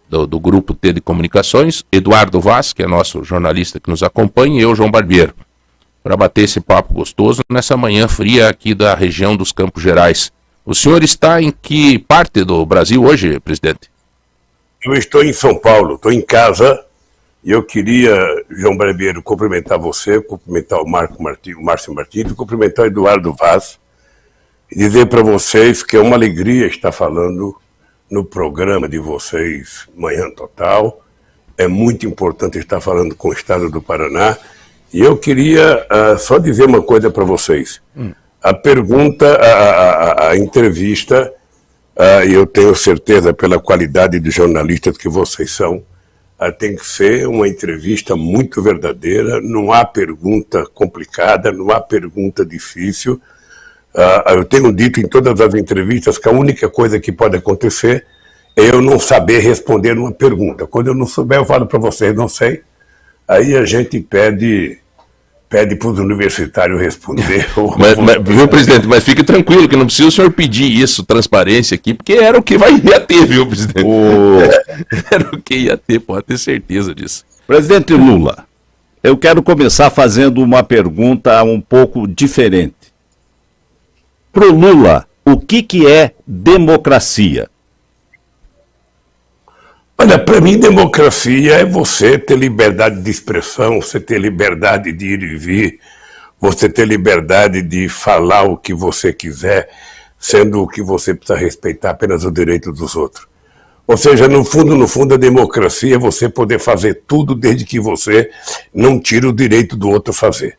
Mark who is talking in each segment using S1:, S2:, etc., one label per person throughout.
S1: do Grupo T de Comunicações, Eduardo Vaz, que é nosso jornalista que nos acompanha, e eu, João Barbiero, para bater esse papo gostoso nessa manhã fria aqui da região dos Campos Gerais. O senhor está em que parte do Brasil hoje, presidente?
S2: Eu estou em São Paulo, estou em casa, e eu queria, João Barbiero, cumprimentar você, cumprimentar o Márcio Martins, cumprimentar o Eduardo Vaz, e dizer para vocês que é uma alegria estar falando no programa de vocês, Manhã Total. É muito importante estar falando com o Estado do Paraná. E eu queria só dizer uma coisa para vocês. A pergunta, a entrevista, e eu tenho certeza pela qualidade de jornalistas que vocês são, tem que ser uma entrevista muito verdadeira, não há pergunta complicada, não há pergunta difícil. Eu tenho dito em todas as entrevistas que a única coisa que pode acontecer é eu não saber responder uma pergunta. Quando eu não souber, eu falo para vocês, não sei. Aí a gente pede para os universitários responder.
S1: Viu, presidente, mas fique tranquilo que não precisa o senhor pedir isso, transparência aqui, porque era o que ia ter, viu, presidente? Era o que ia ter, pode ter certeza disso.
S3: Presidente Lula, eu quero começar fazendo uma pergunta um pouco diferente. Para o Lula, o que é democracia?
S2: Olha, para mim, democracia é você ter liberdade de expressão, você ter liberdade de ir e vir, você ter liberdade de falar o que você quiser, sendo que você precisa respeitar apenas o direito dos outros. Ou seja, no fundo, a democracia é você poder fazer tudo desde que você não tire o direito do outro fazer.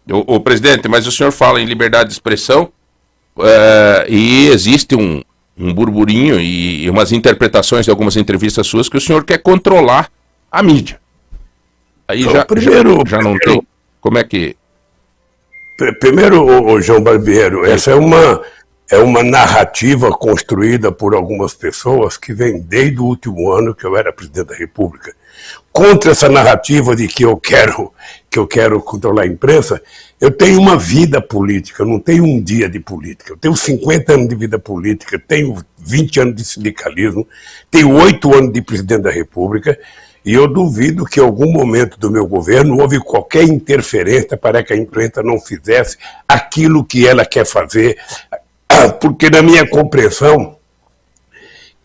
S1: O presidente, mas o senhor fala em liberdade de expressão e existe um burburinho e umas interpretações de algumas entrevistas suas que o senhor quer controlar a mídia. Aí então, já não tem. Como é que...
S2: Primeiro, João Barbiero, essa é uma narrativa construída por algumas pessoas que vem desde o último ano que eu era presidente da República. Contra essa narrativa de que eu quero controlar a imprensa, eu tenho uma vida política, eu não tenho um dia de política. Eu tenho 50 anos de vida política, tenho 20 anos de sindicalismo, tenho 8 anos de presidente da República, e eu duvido que em algum momento do meu governo houve qualquer interferência para que a imprensa não fizesse aquilo que ela quer fazer, porque na minha compreensão,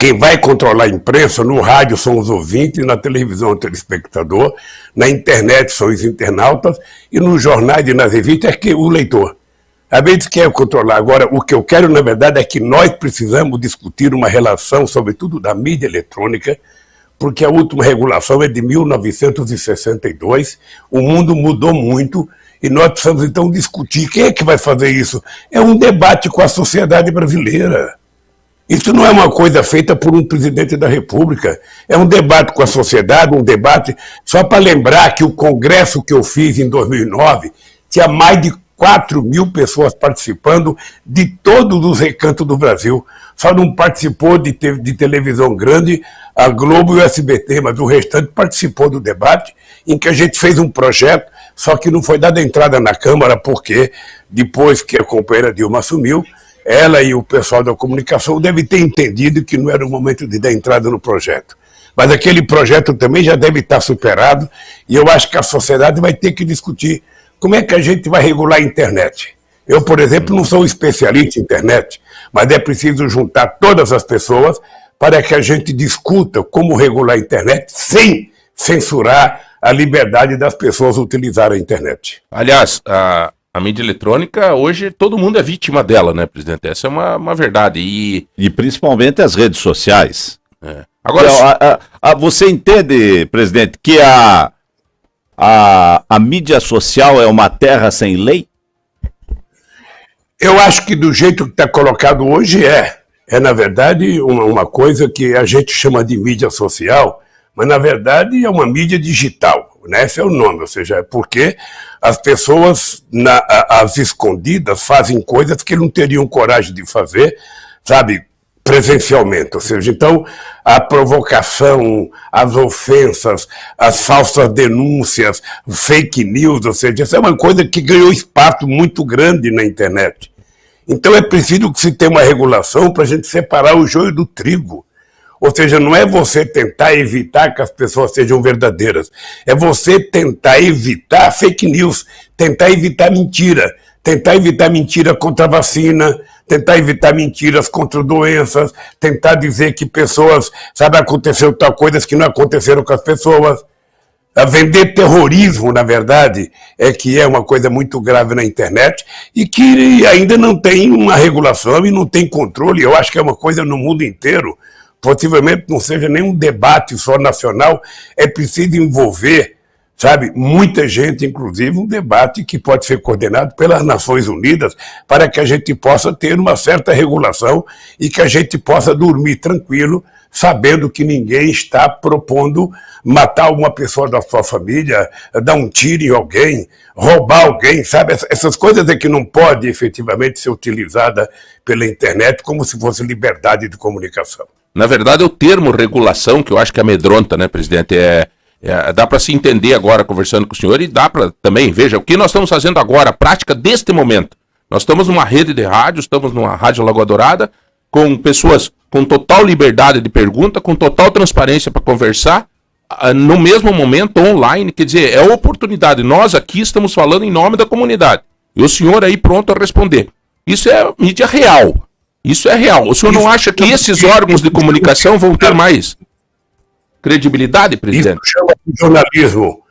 S2: quem vai controlar a imprensa, no rádio são os ouvintes, na televisão é o telespectador, na internet são os internautas, e nos jornais e nas revistas é o leitor. Às vezes quer controlar. Agora, o que eu quero, na verdade, é que nós precisamos discutir uma relação, sobretudo da mídia eletrônica, porque a última regulação é de 1962, o mundo mudou muito, e nós precisamos, então, discutir. Quem é que vai fazer isso? É um debate com a sociedade brasileira. Isso não é uma coisa feita por um presidente da República. É um debate com a sociedade, um debate... Só para lembrar que o congresso que eu fiz em 2009 tinha mais de 4.000 pessoas participando de todos os recantos do Brasil. Só não participou de televisão grande, a Globo e o SBT, mas o restante participou do debate, em que a gente fez um projeto, só que não foi dada entrada na Câmara, porque depois que a companheira Dilma assumiu, ela e o pessoal da comunicação devem ter entendido que não era o momento de dar entrada no projeto. Mas aquele projeto também já deve estar superado, e eu acho que a sociedade vai ter que discutir como é que a gente vai regular a internet. Eu, por exemplo, não sou especialista em internet, mas é preciso juntar todas as pessoas para que a gente discuta como regular a internet sem censurar a liberdade das pessoas utilizarem a internet.
S1: Aliás, a mídia eletrônica, hoje, todo mundo é vítima dela, né, presidente? Essa é uma verdade.
S3: E principalmente as redes sociais.
S1: Agora,
S3: você entende, presidente, que a mídia social é uma terra sem lei?
S2: Eu acho que do jeito que está colocado hoje é na verdade, uma coisa que a gente chama de mídia social, mas, na verdade, é uma mídia digital, né? Esse é o nome, ou seja, é porque as pessoas, às escondidas, fazem coisas que não teriam coragem de fazer, sabe, presencialmente. Ou seja, então, a provocação, as ofensas, as falsas denúncias, fake news, ou seja, essa é uma coisa que ganhou espaço muito grande na internet. Então, é preciso que se tenha uma regulação para a gente separar o joio do trigo. Ou seja, não é você tentar evitar que as pessoas sejam verdadeiras, é você tentar evitar fake news, tentar evitar mentira contra a vacina, tentar evitar mentiras contra doenças, tentar dizer que pessoas, aconteceu tal coisas que não aconteceram com as pessoas. A vender terrorismo, na verdade, é que é uma coisa muito grave na internet e que ainda não tem uma regulação e não tem controle. Eu acho que é uma coisa no mundo inteiro. Possivelmente não seja nenhum debate só nacional, é preciso envolver, muita gente, inclusive um debate que pode ser coordenado pelas Nações Unidas para que a gente possa ter uma certa regulação e que a gente possa dormir tranquilo, sabendo que ninguém está propondo matar uma pessoa da sua família, dar um tiro em alguém, roubar alguém, Essas coisas é que não pode efetivamente ser utilizada pela internet como se fosse liberdade de comunicação.
S1: Na verdade, o termo regulação, que eu acho que amedronta, né, presidente, dá para se entender agora conversando com o senhor e dá para também, veja, o que nós estamos fazendo agora, a prática deste momento. Nós estamos numa rede de rádio, estamos numa Rádio Lagoa Dourada, com pessoas com total liberdade de pergunta, com total transparência para conversar, no mesmo momento, online, quer dizer, é oportunidade. Nós aqui estamos falando em nome da comunidade. E o senhor aí pronto a responder. Isso é mídia real. Isso é real. O senhor não acha que esses órgãos de comunicação vão ter mais credibilidade, presidente?
S2: Isso chama de jornalismo.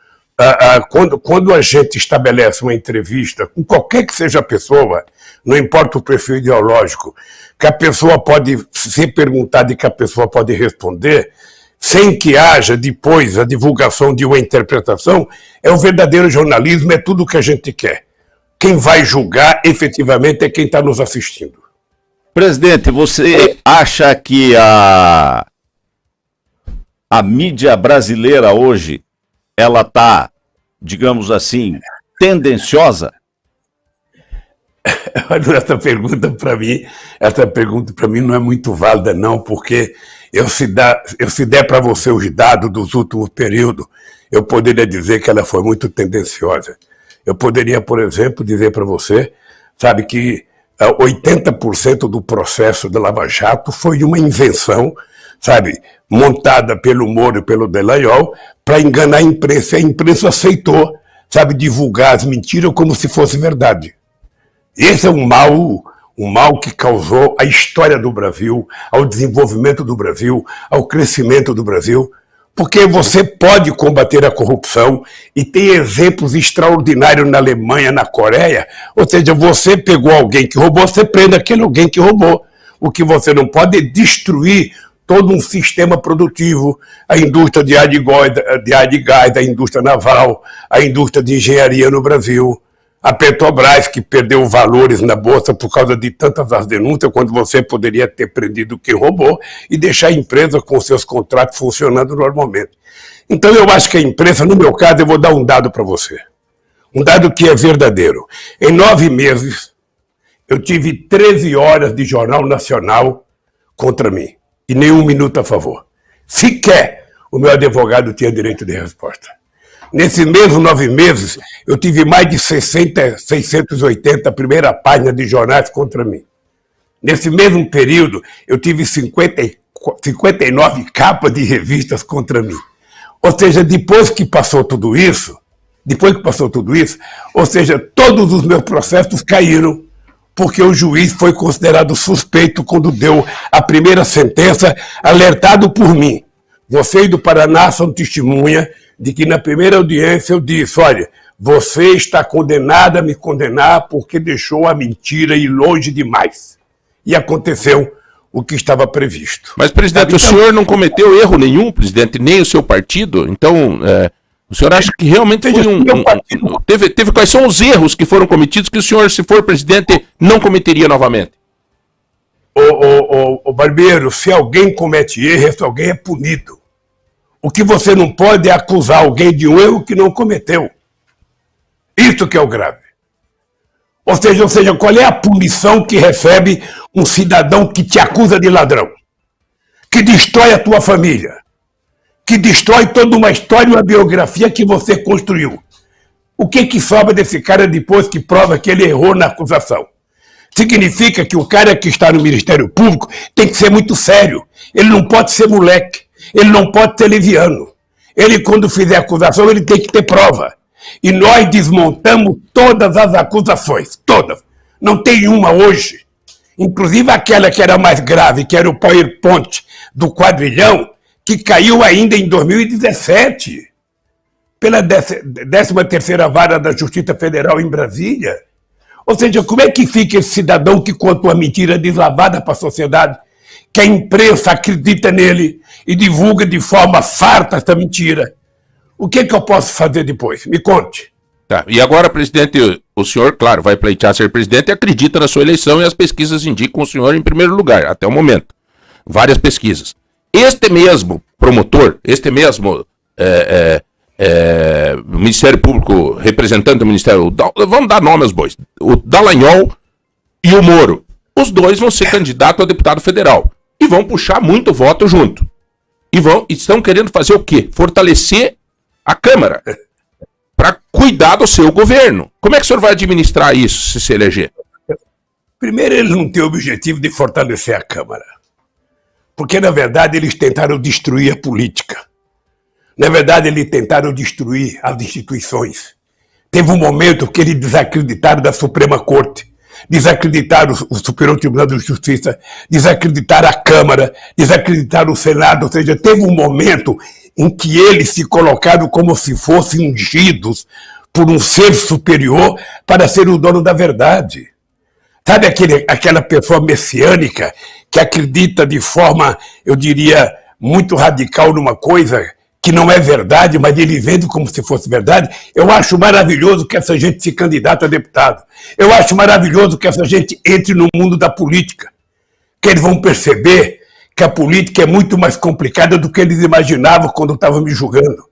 S2: Quando a gente estabelece uma entrevista com qualquer que seja a pessoa, não importa o perfil ideológico, que a pessoa pode ser perguntada e que a pessoa pode responder, sem que haja depois a divulgação de uma interpretação, é o verdadeiro jornalismo, é tudo o que a gente quer. Quem vai julgar efetivamente é quem está nos assistindo.
S3: Presidente, você acha que a mídia brasileira hoje, ela está, digamos assim, tendenciosa?
S2: Essa pergunta para mim não é muito válida, não, porque se der para você os dados dos últimos períodos, eu poderia dizer que ela foi muito tendenciosa. Eu poderia, por exemplo, dizer para você, que 80% do processo da Lava Jato foi uma invenção, montada pelo Moro e pelo Dallagnol para enganar a imprensa. A imprensa aceitou, divulgar as mentiras como se fosse verdade. Esse é um mal que causou à história do Brasil, ao desenvolvimento do Brasil, ao crescimento do Brasil, porque você pode combater a corrupção e tem exemplos extraordinários na Alemanha, na Coreia, ou seja, você pegou alguém que roubou, você prende aquele alguém que roubou. O que você não pode é destruir todo um sistema produtivo, a indústria de ar de gás, a indústria naval, a indústria de engenharia no Brasil, a Petrobras, que perdeu valores na Bolsa por causa de tantas as denúncias, quando você poderia ter prendido quem roubou e deixar a empresa com seus contratos funcionando normalmente. Então eu acho que a imprensa, no meu caso, eu vou dar um dado para você. Um dado que é verdadeiro. Em 9 meses, eu tive 13 horas de Jornal Nacional contra mim. E nem 1 minuto a favor. Sequer o meu advogado tinha direito de resposta. Nesses mesmos 9 meses, eu tive mais de 680 primeira página de jornais contra mim. Nesse mesmo período, eu tive 59 capas de revistas contra mim. Ou seja, depois que passou tudo isso, ou seja, todos os meus processos caíram, porque o juiz foi considerado suspeito quando deu a primeira sentença, alertado por mim. Vocês do Paraná são testemunha de que na primeira audiência eu disse, olha, você está condenado a me condenar porque deixou a mentira ir longe demais. E aconteceu o que estava previsto.
S1: Mas, presidente, o senhor não cometeu erro nenhum, presidente, nem o seu partido? Então, o senhor acha que realmente foi teve quais são os erros que foram cometidos que o senhor, se for presidente, não cometeria novamente?
S2: O Barbeiro, se alguém comete erro, esse alguém é punido. O que você não pode é acusar alguém de um erro que não cometeu. Isso que é o grave. Ou seja, qual é a punição que recebe um cidadão que te acusa de ladrão? Que destrói a tua família? Que destrói toda uma história e uma biografia que você construiu? O que sobra desse cara depois que prova que ele errou na acusação? Significa que o cara que está no Ministério Público tem que ser muito sério. Ele não pode ser moleque, ele não pode ser leviano. Ele, quando fizer acusação, ele tem que ter prova. E nós desmontamos todas as acusações, todas. Não tem uma hoje. Inclusive aquela que era mais grave, que era o PowerPoint do quadrilhão, que caiu ainda em 2017, pela 13ª Vara da Justiça Federal em Brasília. Ou seja, como é que fica esse cidadão que conta uma mentira deslavada para a sociedade, que a imprensa acredita nele e divulga de forma farta essa mentira? O que eu posso fazer depois? Me conte.
S1: Tá. E agora, presidente, o senhor, claro, vai pleitear ser presidente e acredita na sua eleição, e as pesquisas indicam o senhor em primeiro lugar, até o momento. Várias pesquisas. Este mesmo promotor, este mesmo Ministério Público, representante do Ministério, vamos dar nome aos bois, o Dallagnol e o Moro, os dois vão ser candidatos a deputado federal e vão puxar muito voto junto. E estão querendo fazer o quê? Fortalecer a Câmara para cuidar do seu governo. Como é que o senhor vai administrar isso se eleger?
S2: Primeiro, eles não têm o objetivo de fortalecer a Câmara. Porque, na verdade, eles tentaram destruir a política. Na verdade, eles tentaram destruir as instituições. Teve um momento que eles desacreditaram da Suprema Corte, desacreditaram o Superior Tribunal de Justiça, desacreditaram a Câmara, desacreditaram o Senado. Ou seja, teve um momento em que eles se colocaram como se fossem ungidos por um ser superior para ser o dono da verdade. Sabe aquela pessoa messiânica que acredita de forma, eu diria, muito radical numa coisa que não é verdade, mas ele vende como se fosse verdade? Eu acho maravilhoso que essa gente se candidate a deputado. Eu acho maravilhoso que essa gente entre no mundo da política. Que eles vão perceber que a política é muito mais complicada do que eles imaginavam quando estavam me julgando.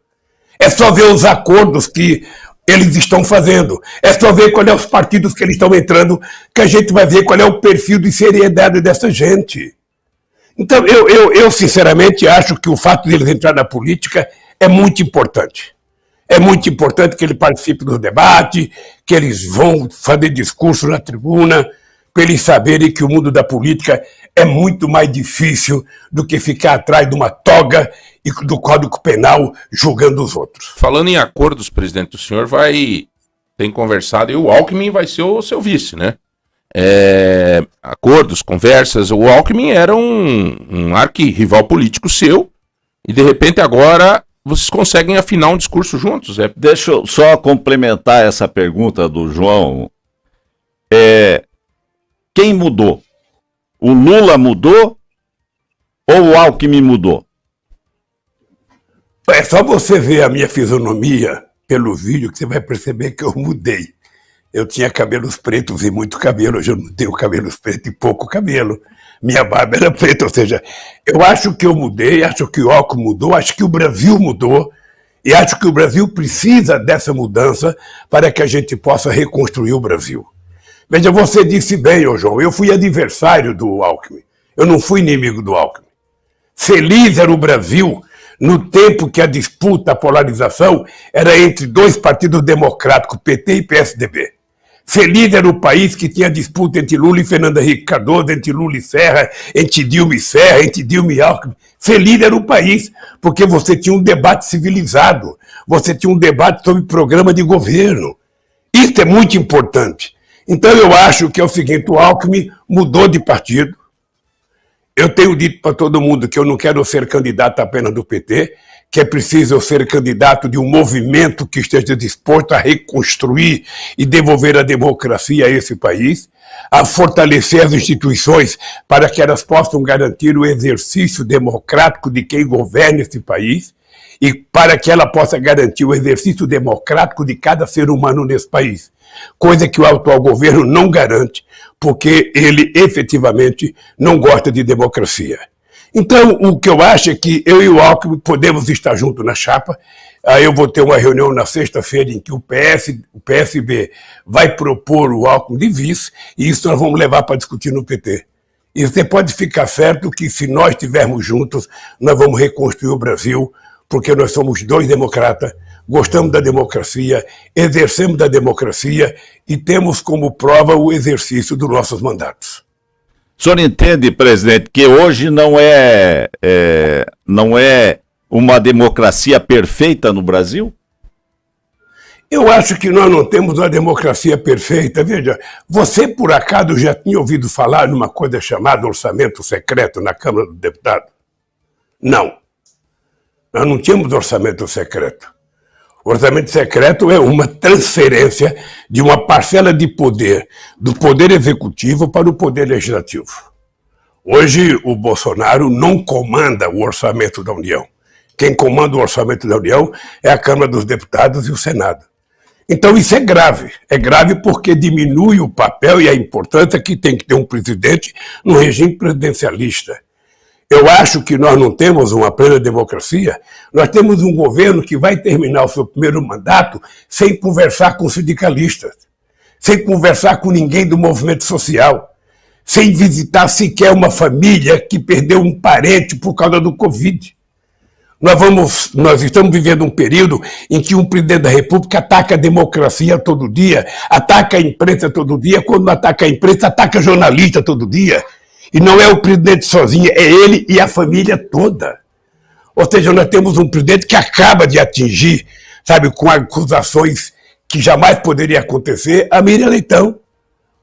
S2: É só ver os acordos que eles estão fazendo. É só ver qual é os partidos que eles estão entrando, que a gente vai ver qual é o perfil de seriedade dessa gente. Então, eu sinceramente acho que o fato de eles entrar na política é muito importante. É muito importante que eles participem do debate, que eles vão fazer discurso na tribuna, para eles saberem que o mundo da política é muito mais difícil do que ficar atrás de uma toga e do Código Penal julgando os outros.
S1: Falando em acordos, presidente, o senhor tem conversado, e o Alckmin vai ser o seu vice, né? Acordos, conversas, o Alckmin era um arquirrival político seu, e de repente agora vocês conseguem afinar um discurso juntos.
S3: Deixa eu só complementar essa pergunta do João. Quem mudou? O Lula mudou ou o Alckmin mudou?
S2: É só você ver a minha fisionomia pelo vídeo que você vai perceber que eu mudei. Eu tinha cabelos pretos e muito cabelo, hoje eu não tenho cabelos pretos e pouco cabelo. Minha barba era preta, ou seja, eu acho que eu mudei, acho que o Alckmin mudou, acho que o Brasil mudou, e acho que o Brasil precisa dessa mudança para que a gente possa reconstruir o Brasil. Veja, você disse bem, ô João, eu fui adversário do Alckmin, eu não fui inimigo do Alckmin. Feliz era o Brasil no tempo que a disputa, a polarização, era entre dois partidos democráticos, PT e PSDB. Feliz era o país que tinha disputa entre Lula e Fernando Henrique Cardoso, entre Lula e Serra, entre Dilma e Serra, entre Dilma e Alckmin. Feliz era o país, porque você tinha um debate civilizado, você tinha um debate sobre programa de governo. Isso é muito importante. Então eu acho que é o seguinte, o Alckmin mudou de partido. Eu tenho dito para todo mundo que eu não quero ser candidato apenas do PT, que é preciso eu ser candidato de um movimento que esteja disposto a reconstruir e devolver a democracia a esse país, a fortalecer as instituições para que elas possam garantir o exercício democrático de quem governa esse país e para que ela possa garantir o exercício democrático de cada ser humano nesse país. Coisa que o atual governo não garante, porque ele efetivamente não gosta de democracia. Então, o que eu acho é que eu e o Alckmin podemos estar juntos na chapa. Aí eu vou ter uma reunião na sexta-feira em que o PSB vai propor o Alckmin de vice, e isso nós vamos levar para discutir no PT. E você pode ficar certo que se nós estivermos juntos, nós vamos reconstruir o Brasil porque nós somos dois democratas, gostamos da democracia, exercemos da democracia e temos como prova o exercício dos nossos mandatos.
S3: O senhor entende, presidente, que hoje não é uma democracia perfeita no Brasil?
S2: Eu acho que nós não temos uma democracia perfeita. Veja, você por acaso já tinha ouvido falar numa coisa chamada orçamento secreto na Câmara dos Deputados? Não. Nós não tínhamos orçamento secreto. O orçamento secreto é uma transferência de uma parcela de poder do poder executivo para o poder legislativo. Hoje o Bolsonaro não comanda o orçamento da União. Quem comanda o orçamento da União é a Câmara dos Deputados e o Senado. Então isso é grave. É grave porque diminui o papel e a importância que tem que ter um presidente no regime presidencialista. Eu acho que nós não temos uma plena democracia. Nós temos um governo que vai terminar o seu primeiro mandato sem conversar com sindicalistas, sem conversar com ninguém do movimento social, sem visitar sequer uma família que perdeu um parente por causa do Covid. Nós estamos vivendo um período em que um presidente da República ataca a democracia todo dia, ataca a imprensa todo dia, quando não ataca a imprensa, ataca jornalista todo dia. E não é o presidente sozinho, é ele e a família toda. Ou seja, nós temos um presidente que acaba de atingir, sabe, com acusações que jamais poderia acontecer, a Miriam Leitão.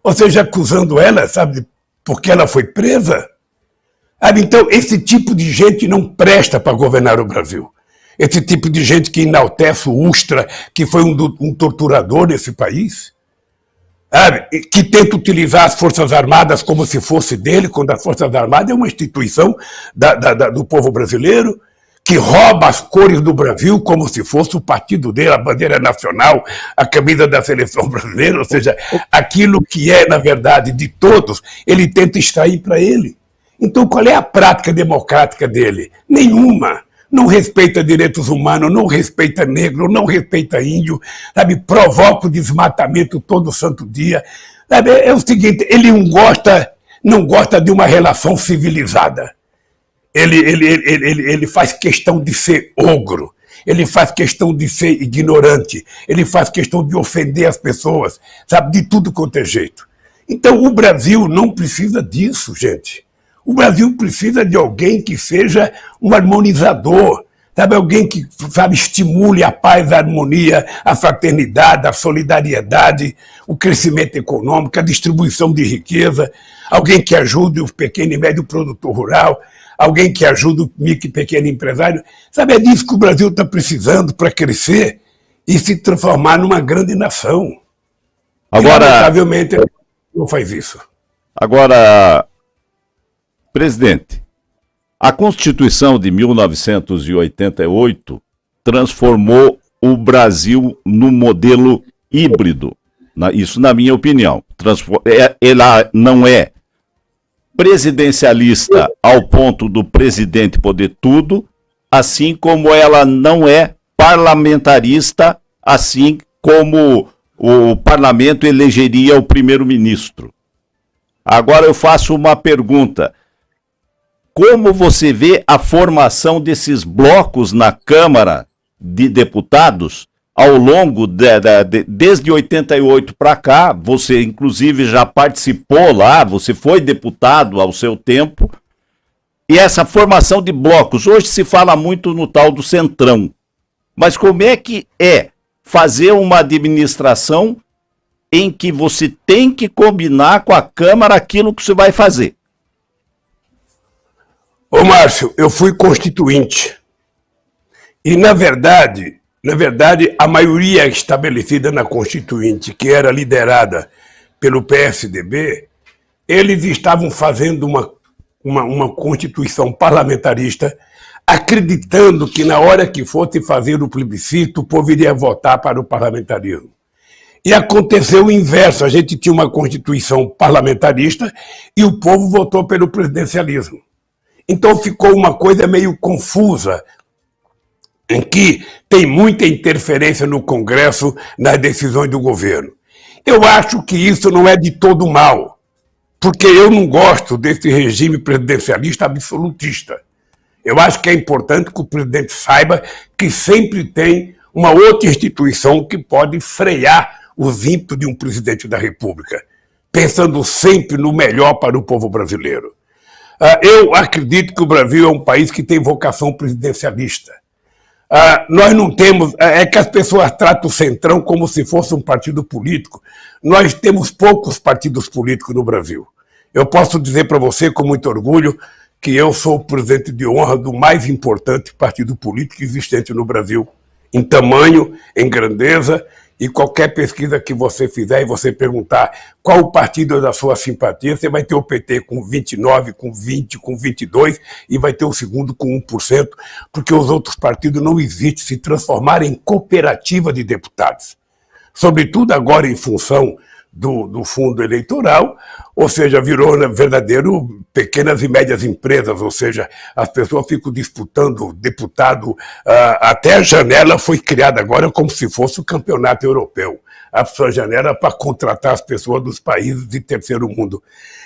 S2: Ou seja, acusando ela, sabe, porque ela foi presa. Então, esse tipo de gente não presta para governar o Brasil. Esse tipo de gente que enaltece o Ustra, que foi um torturador nesse país, que tenta utilizar as Forças Armadas como se fosse dele, quando as Forças Armadas é uma instituição do povo brasileiro, que rouba as cores do Brasil como se fosse o partido dele, a bandeira nacional, a camisa da seleção brasileira, ou seja, aquilo que é, na verdade, de todos, ele tenta extrair para ele. Então, qual é a prática democrática dele? Nenhuma. Não respeita direitos humanos, não respeita negro, não respeita índio, sabe? Provoca o desmatamento todo santo dia. Sabe? É o seguinte, ele não gosta de uma relação civilizada. Ele faz questão de ser ogro, ele faz questão de ser ignorante, ele faz questão de ofender as pessoas, sabe? De tudo quanto é jeito. Então, o Brasil não precisa disso, gente. O Brasil precisa de alguém que seja um harmonizador, sabe? Alguém que, sabe, estimule a paz, a harmonia, a fraternidade, a solidariedade, o crescimento econômico, a distribuição de riqueza, alguém que ajude o pequeno e médio produtor rural, alguém que ajude o micro e pequeno empresário. Sabe, é disso que o Brasil está precisando para crescer e se transformar numa grande nação.
S3: Agora,
S2: e, lamentavelmente, não faz isso.
S3: Agora, presidente, a Constituição de 1988 transformou o Brasil num modelo híbrido. Isso na minha opinião. Ela não é presidencialista ao ponto do presidente poder tudo, assim como ela não é parlamentarista, assim como o parlamento elegeria o primeiro-ministro. Agora eu faço uma pergunta. Como você vê a formação desses blocos na Câmara de Deputados ao longo desde 88 para cá? Você inclusive já participou lá, você foi deputado ao seu tempo. E essa formação de blocos, hoje se fala muito no tal do Centrão. Mas como é que é fazer uma administração em que você tem que combinar com a Câmara aquilo que você vai fazer?
S2: Ô Márcio, eu fui constituinte e, na verdade, a maioria estabelecida na Constituinte, que era liderada pelo PSDB, eles estavam fazendo uma Constituição parlamentarista, acreditando que na hora que fosse fazer o plebiscito, o povo iria votar para o parlamentarismo. E aconteceu o inverso, a gente tinha uma Constituição parlamentarista e o povo votou pelo presidencialismo. Então ficou uma coisa meio confusa, em que tem muita interferência no Congresso nas decisões do governo. Eu acho que isso não é de todo mal, porque eu não gosto desse regime presidencialista absolutista. Eu acho que é importante que o presidente saiba que sempre tem uma outra instituição que pode frear os ímpetos de um presidente da República, pensando sempre no melhor para o povo brasileiro. Eu acredito que o Brasil é um país que tem vocação presidencialista. Nós não temos... É que as pessoas tratam o Centrão como se fosse um partido político. Nós temos poucos partidos políticos no Brasil. Eu posso dizer para você com muito orgulho que eu sou o presidente de honra do mais importante partido político existente no Brasil, em tamanho, em grandeza, e qualquer pesquisa que você fizer e você perguntar qual o partido da sua simpatia, você vai ter o PT com 29, com 20, com 22 e vai ter o segundo com 1%, porque os outros partidos não existem, se transformaram em cooperativa de deputados. Sobretudo agora em função do fundo eleitoral, ou seja, virou verdadeiro pequenas e médias empresas, ou seja, as pessoas ficam disputando deputado, até a janela foi criada agora como se fosse o campeonato europeu, a sua janela para contratar as pessoas dos países de terceiro mundo.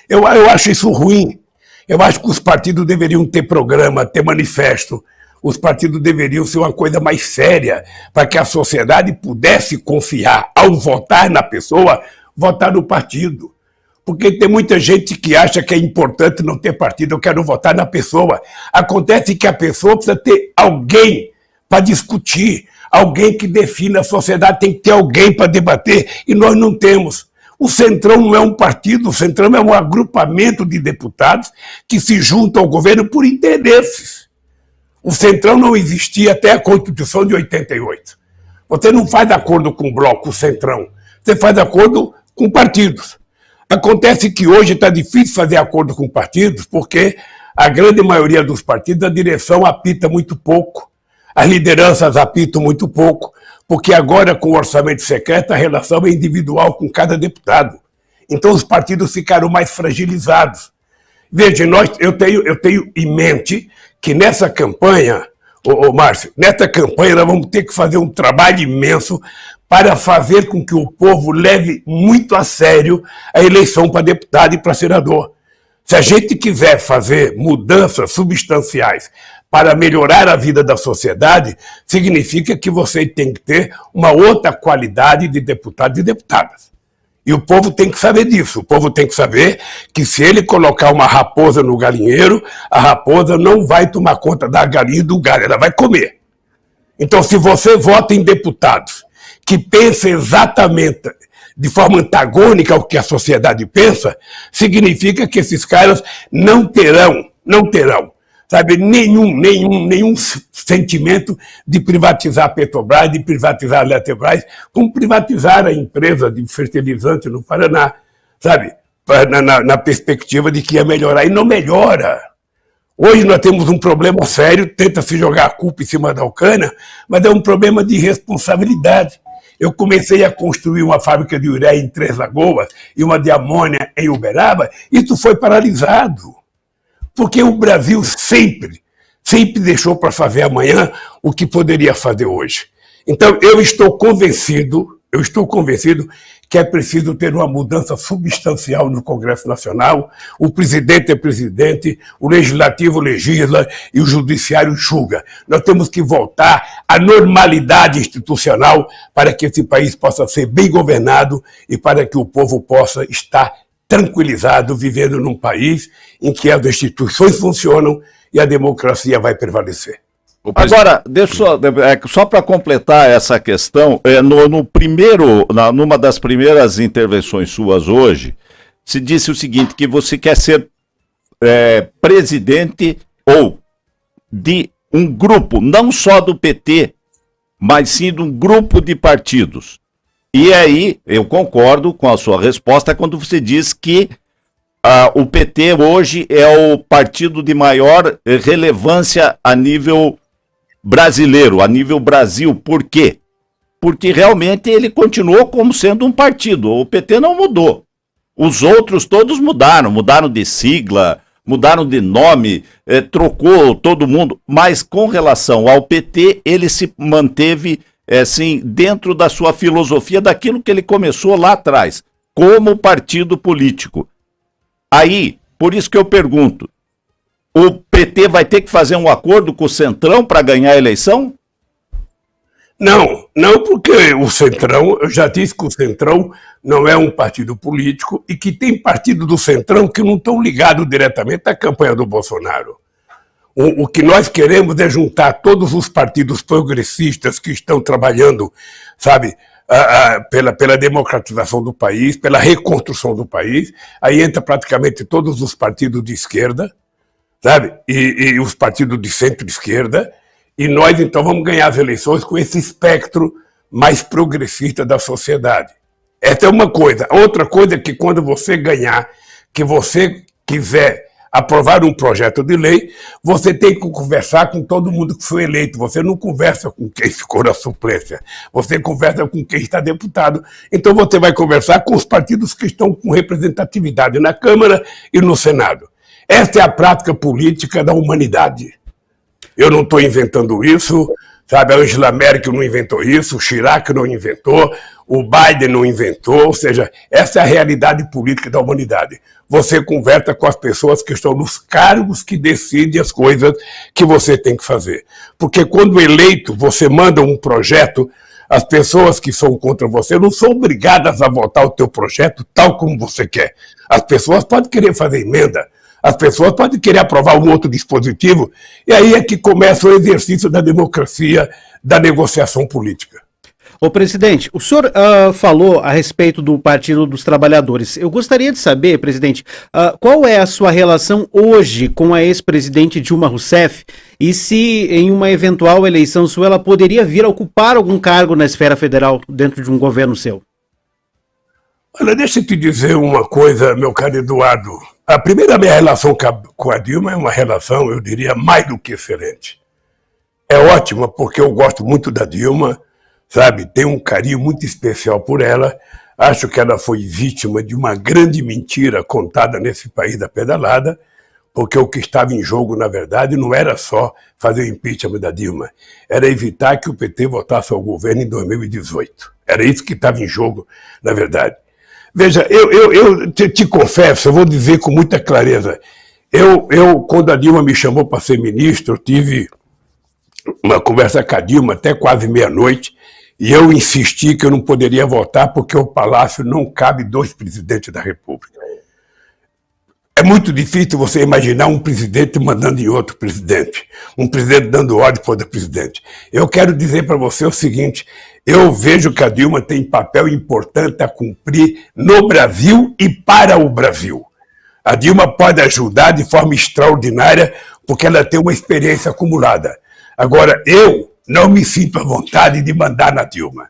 S2: Eu acho isso ruim, eu acho que os partidos deveriam ter programa, ter manifesto, os partidos deveriam ser uma coisa mais séria, para que a sociedade pudesse confiar, ao votar na pessoa, votar no partido. Porque tem muita gente que acha que é importante não ter partido, eu quero votar na pessoa. Acontece que a pessoa precisa ter alguém para discutir, alguém que defina a sociedade, tem que ter alguém para debater, e nós não temos. O Centrão não é um partido, o Centrão é um agrupamento de deputados que se juntam ao governo por interesses. O Centrão não existia até a Constituição de 88. Você não faz acordo com o Bloco, o Centrão. Você faz acordo com partidos. Acontece que hoje está difícil fazer acordo com partidos porque a grande maioria dos partidos, a direção apita muito pouco, as lideranças apitam muito pouco, porque agora com o orçamento secreto a relação é individual com cada deputado. Então os partidos ficaram mais fragilizados. Veja, eu tenho em mente que nessa campanha, Márcio, nessa campanha nós vamos ter que fazer um trabalho imenso para fazer com que o povo leve muito a sério a eleição para deputado e para senador. Se a gente quiser fazer mudanças substanciais para melhorar a vida da sociedade, significa que você tem que ter uma outra qualidade de deputados e deputadas. E o povo tem que saber disso. O povo tem que saber que se ele colocar uma raposa no galinheiro, a raposa não vai tomar conta da galinha e do galho, ela vai comer. Então, se você vota em deputados que pensam exatamente de forma antagônica ao que a sociedade pensa, significa que esses caras não terão, sabe, nenhum sentimento de privatizar a Petrobras, de privatizar a Eletrobras, como privatizar a empresa de fertilizante no Paraná, sabe, na perspectiva de que ia melhorar, e não melhora. Hoje nós temos um problema sério, tenta-se jogar a culpa em cima da Ucrânia, mas é um problema de responsabilidade. Eu comecei a construir uma fábrica de ureia em Três Lagoas e uma de amônia em Uberaba, isso foi paralisado. Porque o Brasil sempre deixou para fazer amanhã o que poderia fazer hoje. Então, eu estou convencido que é preciso ter uma mudança substancial no Congresso Nacional. O presidente é presidente, o legislativo legisla e o judiciário julga. Nós temos que voltar à normalidade institucional para que esse país possa ser bem governado e para que o povo possa estar tranquilizado, vivendo num país em que as instituições funcionam e a democracia vai prevalecer.
S3: Agora, só para completar essa questão, numa das primeiras intervenções suas hoje, se disse o seguinte, que você quer ser presidente ou de um grupo, não só do PT, mas sim de um grupo de partidos. E aí, eu concordo com a sua resposta quando você diz que o PT hoje é o partido de maior relevância a nível brasileiro, a nível Brasil. Por quê? Porque realmente ele continuou como sendo um partido. O PT não mudou. Os outros todos mudaram de sigla, mudaram de nome, trocou todo mundo. Mas com relação ao PT, ele se manteve assim, dentro da sua filosofia, daquilo que ele começou lá atrás, como partido político. Aí, por isso que eu pergunto, o PT vai ter que fazer um acordo com o Centrão para ganhar a eleição?
S2: Não, não, porque o Centrão, eu já disse que o Centrão não é um partido político e que tem partido do Centrão que não estão ligados diretamente à campanha do Bolsonaro. O que nós queremos é juntar todos os partidos progressistas que estão trabalhando, sabe, pela democratização do país, pela reconstrução do país. Aí entra praticamente todos os partidos de esquerda, sabe, e os partidos de centro-esquerda. E nós, então, vamos ganhar as eleições com esse espectro mais progressista da sociedade. Essa é uma coisa. Outra coisa é que quando você ganhar, que você quiser aprovar um projeto de lei, você tem que conversar com todo mundo que foi eleito. Você não conversa com quem ficou na suplência. Você conversa com quem está deputado. Então você vai conversar com os partidos que estão com representatividade na Câmara e no Senado. Essa é a prática política da humanidade. Eu não estou inventando isso, sabe? A Angela Merkel não inventou isso, o Chirac não inventou, o Biden não inventou, ou seja, essa é a realidade política da humanidade. Você conversa com as pessoas que estão nos cargos que decidem as coisas que você tem que fazer. Porque quando eleito, você manda um projeto, as pessoas que são contra você não são obrigadas a votar o teu projeto tal como você quer. As pessoas podem querer fazer emenda, as pessoas podem querer aprovar um outro dispositivo, e aí é que começa o exercício da democracia, da negociação política.
S4: Ô, presidente, o senhor falou a respeito do Partido dos Trabalhadores. Eu gostaria de saber, presidente, qual é a sua relação hoje com a ex-presidente Dilma Rousseff e se em uma eventual eleição sua ela poderia vir a ocupar algum cargo na esfera federal dentro de um governo seu?
S2: Olha, deixa eu te dizer uma coisa, meu caro Eduardo. A primeira minha relação com a Dilma é uma relação, eu diria, mais do que excelente. É ótima porque eu gosto muito da Dilma, sabe? Tenho um carinho muito especial por ela. Acho que ela foi vítima de uma grande mentira contada nesse país da pedalada, porque o que estava em jogo, na verdade, não era só fazer o impeachment da Dilma, era evitar que o PT voltasse ao governo em 2018. Era isso que estava em jogo, na verdade. Veja, eu te confesso, eu vou dizer com muita clareza, quando a Dilma me chamou para ser ministro, eu tive uma conversa com a Dilma até quase meia-noite, e eu insisti que eu não poderia votar porque o Palácio não cabe 2 presidentes da República. É muito difícil você imaginar um presidente mandando em outro presidente, um presidente dando ordem para outro presidente. Eu quero dizer para você o seguinte, eu vejo que a Dilma tem papel importante a cumprir no Brasil e para o Brasil. A Dilma pode ajudar de forma extraordinária porque ela tem uma experiência acumulada. Agora, eu não me sinto à vontade de mandar na Dilma,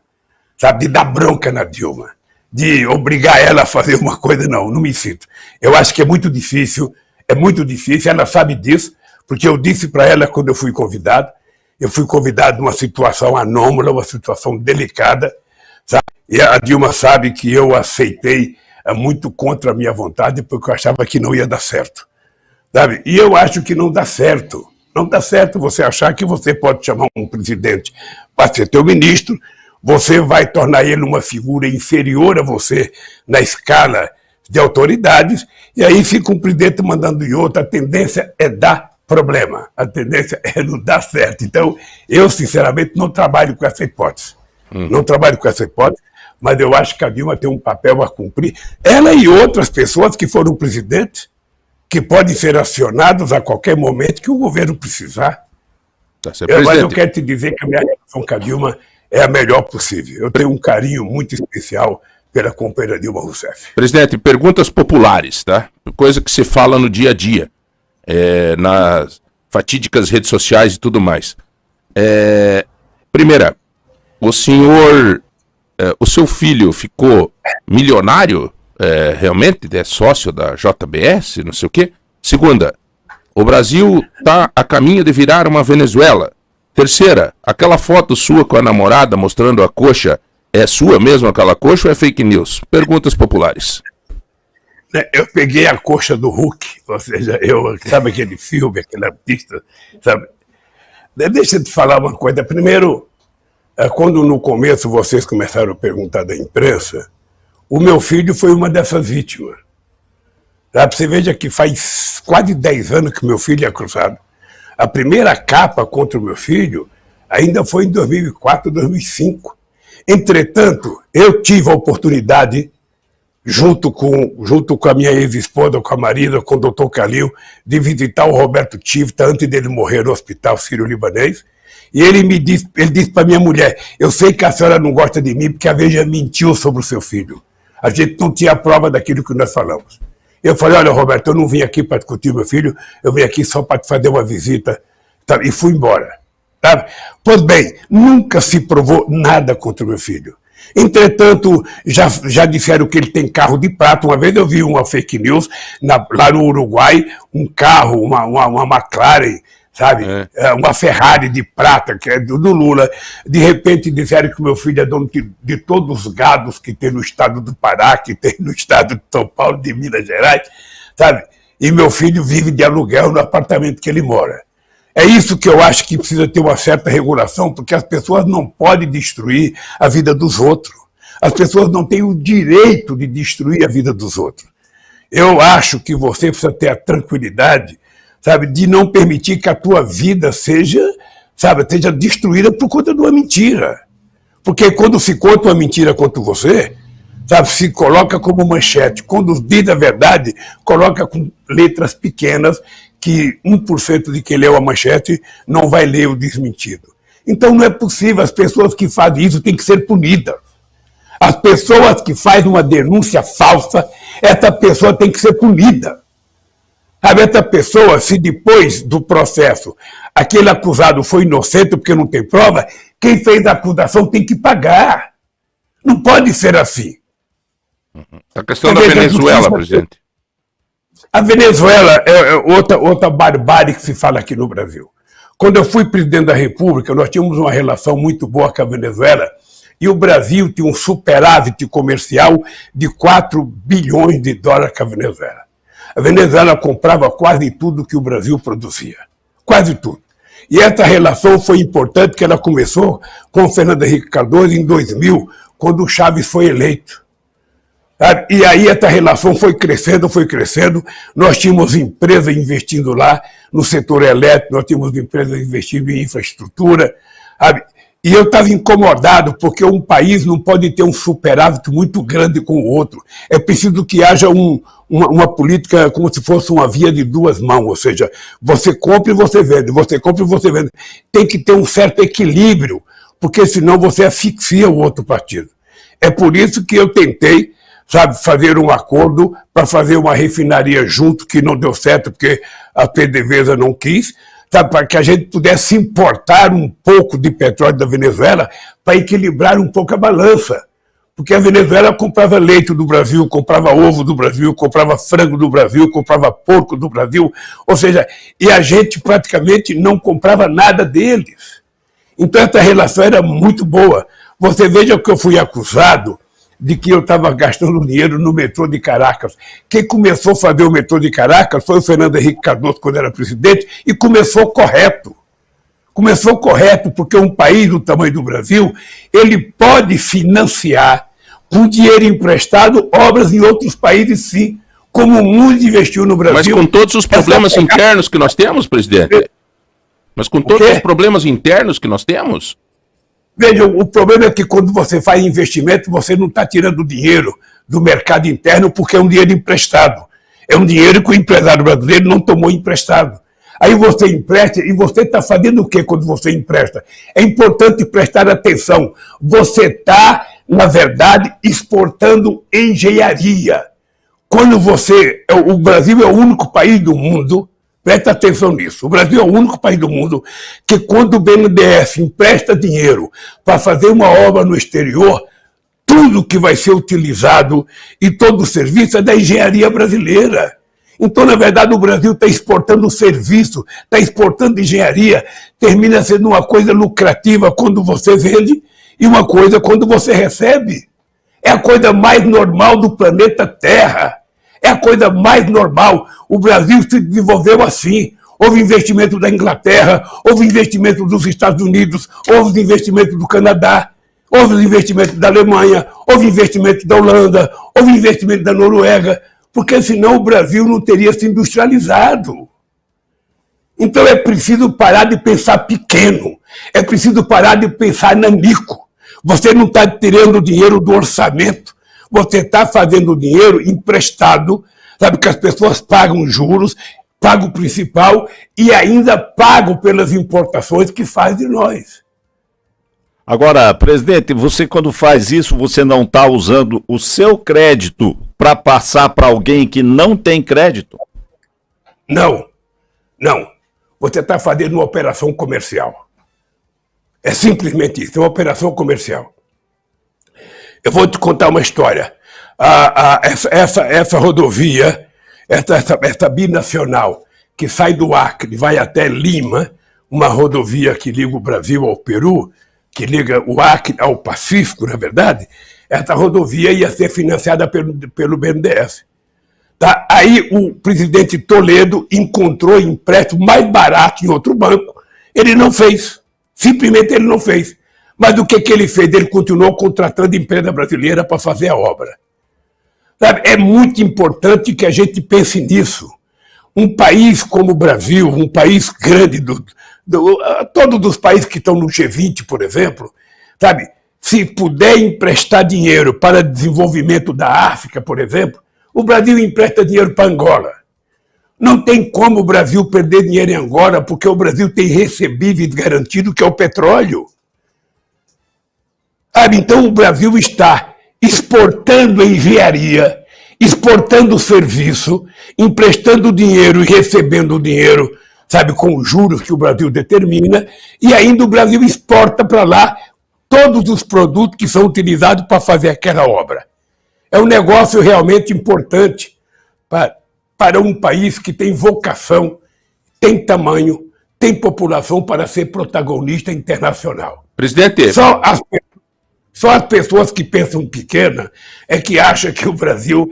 S2: sabe, de dar bronca na Dilma, de obrigar ela a fazer uma coisa, não me sinto. Eu acho que é muito difícil, ela sabe disso, porque eu disse para ela quando eu fui convidado numa situação anômala, uma situação delicada, sabe? E a Dilma sabe que eu aceitei muito contra a minha vontade, porque eu achava que não ia dar certo, sabe? E eu acho que não dá certo. Não dá certo você achar que você pode chamar um presidente para ser teu ministro, você vai tornar ele uma figura inferior a você na escala de autoridades, e aí fica um presidente mandando em outro. A tendência é dar problema, a tendência é não dar certo. Então, eu, sinceramente, não trabalho com essa hipótese. Não trabalho com essa hipótese, mas eu acho que a Dilma tem um papel a cumprir. Ela e outras pessoas que foram presidentes, que podem ser acionados a qualquer momento que o governo precisar.
S1: Tá,
S2: mas eu quero te dizer que a minha relação com a Dilma é a melhor possível. Eu tenho um carinho muito especial pela companheira Dilma Rousseff.
S1: Presidente, perguntas populares, tá? Coisa que se fala no dia a dia, nas fatídicas redes sociais e tudo mais. Primeira, o seu filho ficou milionário? Realmente é sócio da JBS, não sei o quê. Segunda, o Brasil está a caminho de virar uma Venezuela. Terceira, aquela foto sua com a namorada mostrando a coxa, é sua mesmo aquela coxa ou é fake news? Perguntas populares.
S2: Eu peguei a coxa do Hulk, ou seja, sabe aquele filme, aquele artista, sabe? Deixa eu te falar uma coisa. Primeiro, quando no começo vocês começaram a perguntar da imprensa, o meu filho foi uma dessas vítimas. Você veja que faz quase 10 anos que meu filho é cruzado. A primeira capa contra o meu filho ainda foi em 2004, 2005. Entretanto, eu tive a oportunidade, junto com a minha ex-esposa, com a Marina, com o Dr. Calil, de visitar o Roberto Tivita antes dele morrer no Hospital Sírio-Libanês. E ele disse para minha mulher: eu sei que a senhora não gosta de mim porque a Veja mentiu sobre o seu filho. A gente não tinha prova daquilo que nós falamos. Eu falei: olha, Roberto, eu não vim aqui para discutir meu filho, eu vim aqui só para te fazer uma visita, tá? E fui embora. Tá? Pois bem, nunca se provou nada contra o meu filho. Entretanto, já disseram que ele tem carro de prata. Uma vez eu vi uma fake news lá no Uruguai, um carro, uma McLaren, sabe? Uma Ferrari de prata, que é do Lula. De repente disseram que o meu filho é dono de todos os gados que tem no estado do Pará, que tem no estado de São Paulo, de Minas Gerais, sabe? E meu filho vive de aluguel no apartamento que ele mora. É isso que eu acho que precisa ter uma certa regulação, porque as pessoas não podem destruir a vida dos outros. As pessoas não têm o direito de destruir a vida dos outros. Eu acho que você precisa ter a tranquilidade, sabe, de não permitir que a tua vida seja destruída por conta de uma mentira. Porque quando se conta uma mentira contra você, sabe, se coloca como manchete. Quando diz a verdade, coloca com letras pequenas, que 1% de quem leu a manchete não vai ler o desmentido. Então não é possível. As pessoas que fazem isso têm que ser punidas. As pessoas que fazem uma denúncia falsa, essa pessoa tem que ser punida. Sabe, essa pessoa, se depois do processo aquele acusado foi inocente porque não tem prova, quem fez a acusação tem que pagar. Não pode ser assim.
S1: A questão da Venezuela, presidente.
S2: A Venezuela é outra barbárie que se fala aqui no Brasil. Quando eu fui presidente da República, nós tínhamos uma relação muito boa com a Venezuela e o Brasil tinha um superávit comercial de 4 bilhões de dólares com a Venezuela. A Venezuela comprava quase tudo que o Brasil produzia. Quase tudo. E essa relação foi importante, porque ela começou com o Fernando Henrique Cardoso em 2000, quando o Chaves foi eleito. E aí essa relação foi crescendo, nós tínhamos empresas investindo lá no setor elétrico, nós tínhamos empresas investindo em infraestrutura, sabe? E eu estava incomodado, porque um país não pode ter um superávit muito grande com o outro. É preciso que haja uma política como se fosse uma via de duas mãos, ou seja, você compra e você vende, você compra e você vende. Tem que ter um certo equilíbrio, porque senão você asfixia o outro partido. É por isso que eu tentei, sabe, fazer um acordo para fazer uma refinaria junto, que não deu certo, porque a PDVSA não quis, sabe, para que a gente pudesse importar um pouco de petróleo da Venezuela para equilibrar um pouco a balança. Porque a Venezuela comprava leite do Brasil, comprava ovo do Brasil, comprava frango do Brasil, comprava porco do Brasil, ou seja, e a gente praticamente não comprava nada deles. Então essa relação era muito boa. Você veja que eu fui acusado de que eu estava gastando dinheiro no metrô de Caracas. Quem começou a fazer o metrô de Caracas foi o Fernando Henrique Cardoso, quando era presidente, e começou correto. Começou correto, porque um país do tamanho do Brasil, ele pode financiar, com dinheiro emprestado, obras em outros países, sim, como o mundo investiu no Brasil.
S1: Mas com todos os problemas internos que nós temos, presidente? Mas com todos os problemas internos que nós temos?
S2: Veja, o problema é que quando você faz investimento, você não está tirando dinheiro do mercado interno porque é um dinheiro emprestado. É um dinheiro que o empresário brasileiro não tomou emprestado. Aí você empresta e você está fazendo o quê quando você empresta? É importante prestar atenção. Você está, na verdade, exportando engenharia. Quando o Brasil é o único país do mundo, presta atenção nisso. O Brasil é o único país do mundo que, quando o BNDES empresta dinheiro para fazer uma obra no exterior, tudo que vai ser utilizado e todo o serviço é da engenharia brasileira. Então, na verdade, o Brasil está exportando serviço, está exportando engenharia, termina sendo uma coisa lucrativa quando você vende e uma coisa quando você recebe. É a coisa mais normal do planeta Terra. É a coisa mais normal. O Brasil se desenvolveu assim. Houve investimento da Inglaterra, houve investimento dos Estados Unidos, houve investimento do Canadá, houve investimento da Alemanha, houve investimento da Holanda, houve investimento da Noruega. porque senão o Brasil não teria se industrializado. Então é preciso parar de pensar pequeno, é preciso parar de pensar nanico. Você não está tirando dinheiro do orçamento, você está fazendo dinheiro emprestado, sabe, que as pessoas pagam juros, pagam o principal e ainda pagam pelas importações que faz de nós.
S3: Agora, presidente, você quando faz isso, você não está usando o seu crédito para passar para alguém que não tem crédito?
S2: Não. Você está fazendo uma operação comercial. É simplesmente isso, é uma operação comercial. Eu vou te contar uma história. Essa rodovia, essa binacional, que sai do Acre e vai até Lima, uma rodovia que liga o Brasil ao Peru, que liga o Acre ao Pacífico, na verdade, essa rodovia ia ser financiada pelo BNDES. Tá? Aí o presidente Toledo encontrou empréstimo mais barato em outro banco. Ele não fez. Simplesmente ele não fez. Mas o que ele fez? Ele continuou contratando empresa brasileira para fazer a obra. Sabe? É muito importante que a gente pense nisso. Um país como o Brasil, um país grande, todos os países que estão no G20, por exemplo, sabe? Se puder emprestar dinheiro para desenvolvimento da África, por exemplo, o Brasil empresta dinheiro para Angola. Não tem como o Brasil perder dinheiro em Angola, porque o Brasil tem recebíveis garantido, que é o petróleo. Sabe? Então o Brasil está exportando engenharia, exportando serviço, emprestando dinheiro e recebendo dinheiro, sabe, com os juros que o Brasil determina, e ainda o Brasil exporta para lá todos os produtos que são utilizados para fazer aquela obra. É um negócio realmente importante para um país que tem vocação, tem tamanho, tem população para ser protagonista internacional.
S1: Presidente.
S2: Só as pessoas que pensam pequena é que acham que o Brasil...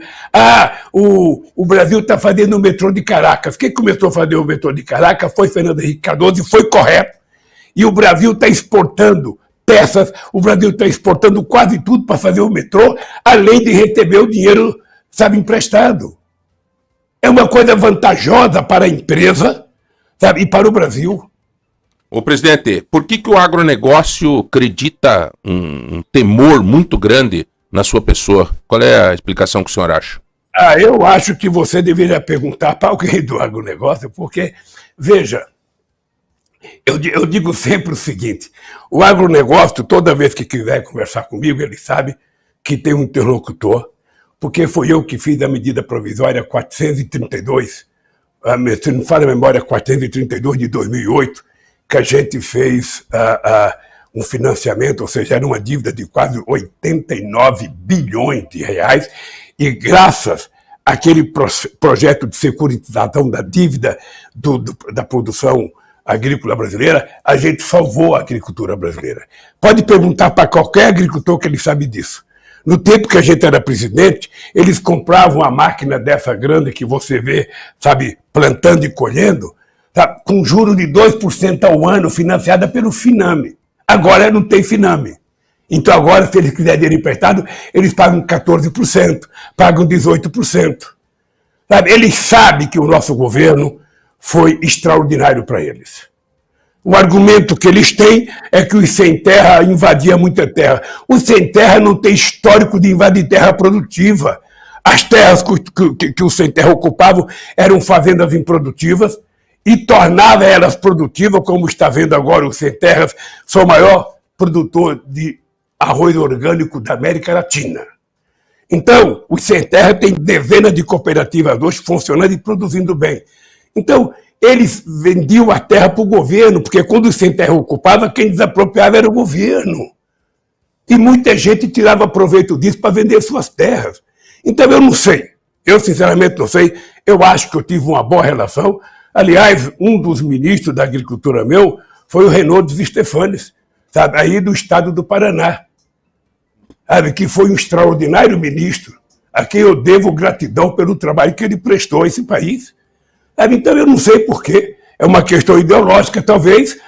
S2: o Brasil está fazendo o metrô de Caracas. Quem começou a fazer o metrô de Caracas foi Fernando Henrique Cardoso e foi correto. E o Brasil está exportando peças, o Brasil está exportando quase tudo para fazer o metrô, além de receber o dinheiro, sabe, emprestado. É uma coisa vantajosa para a empresa, sabe, e para o Brasil.
S1: Ô, presidente, por que o agronegócio acredita um temor muito grande na sua pessoa? Qual é a explicação que o senhor acha?
S2: Eu acho que você deveria perguntar para alguém do agronegócio, porque, veja, eu digo sempre o seguinte, o agronegócio, toda vez que quiser conversar comigo, ele sabe que tem um interlocutor, porque foi eu que fiz a medida provisória 432, se não falha a memória, 432 de 2008, que a gente fez um financiamento, ou seja, era uma dívida de quase 89 bilhões de reais, e graças àquele projeto de securitização da dívida da produção agrícola brasileira, a gente salvou a agricultura brasileira. Pode perguntar para qualquer agricultor que ele sabe disso. No tempo que a gente era presidente, eles compravam uma máquina dessa grande que você vê, sabe, plantando e colhendo, tá, com juros de 2% ao ano, financiada pelo Finame. Agora não tem Finame. Então agora, se eles quiserem dinheiro emprestado, eles pagam 14%, pagam 18%. Sabe? Eles sabem que o nosso governo foi extraordinário para eles. O argumento que eles têm é que os sem terra invadiam muita terra. Os sem terra não têm histórico de invadir terra produtiva. As terras que os sem terra ocupavam eram fazendas improdutivas e tornava elas produtivas, como está vendo agora os sem terras, são o maior produtor de arroz orgânico da América Latina. Então, os sem terra têm dezenas de cooperativas hoje funcionando e produzindo bem. Então, eles vendiam a terra para o governo, porque quando os sem terra ocupavam, quem desapropriava era o governo. E muita gente tirava proveito disso para vender suas terras. Então, eu não sei. Eu, sinceramente, não sei. Eu acho que eu tive uma boa relação. Aliás, um dos ministros da agricultura meu foi o Renaud Stefanes, sabe, aí do estado do Paraná, sabe, que foi um extraordinário ministro, a quem eu devo gratidão pelo trabalho que ele prestou a esse país. Sabe, então, eu não sei porquê. É uma questão ideológica, talvez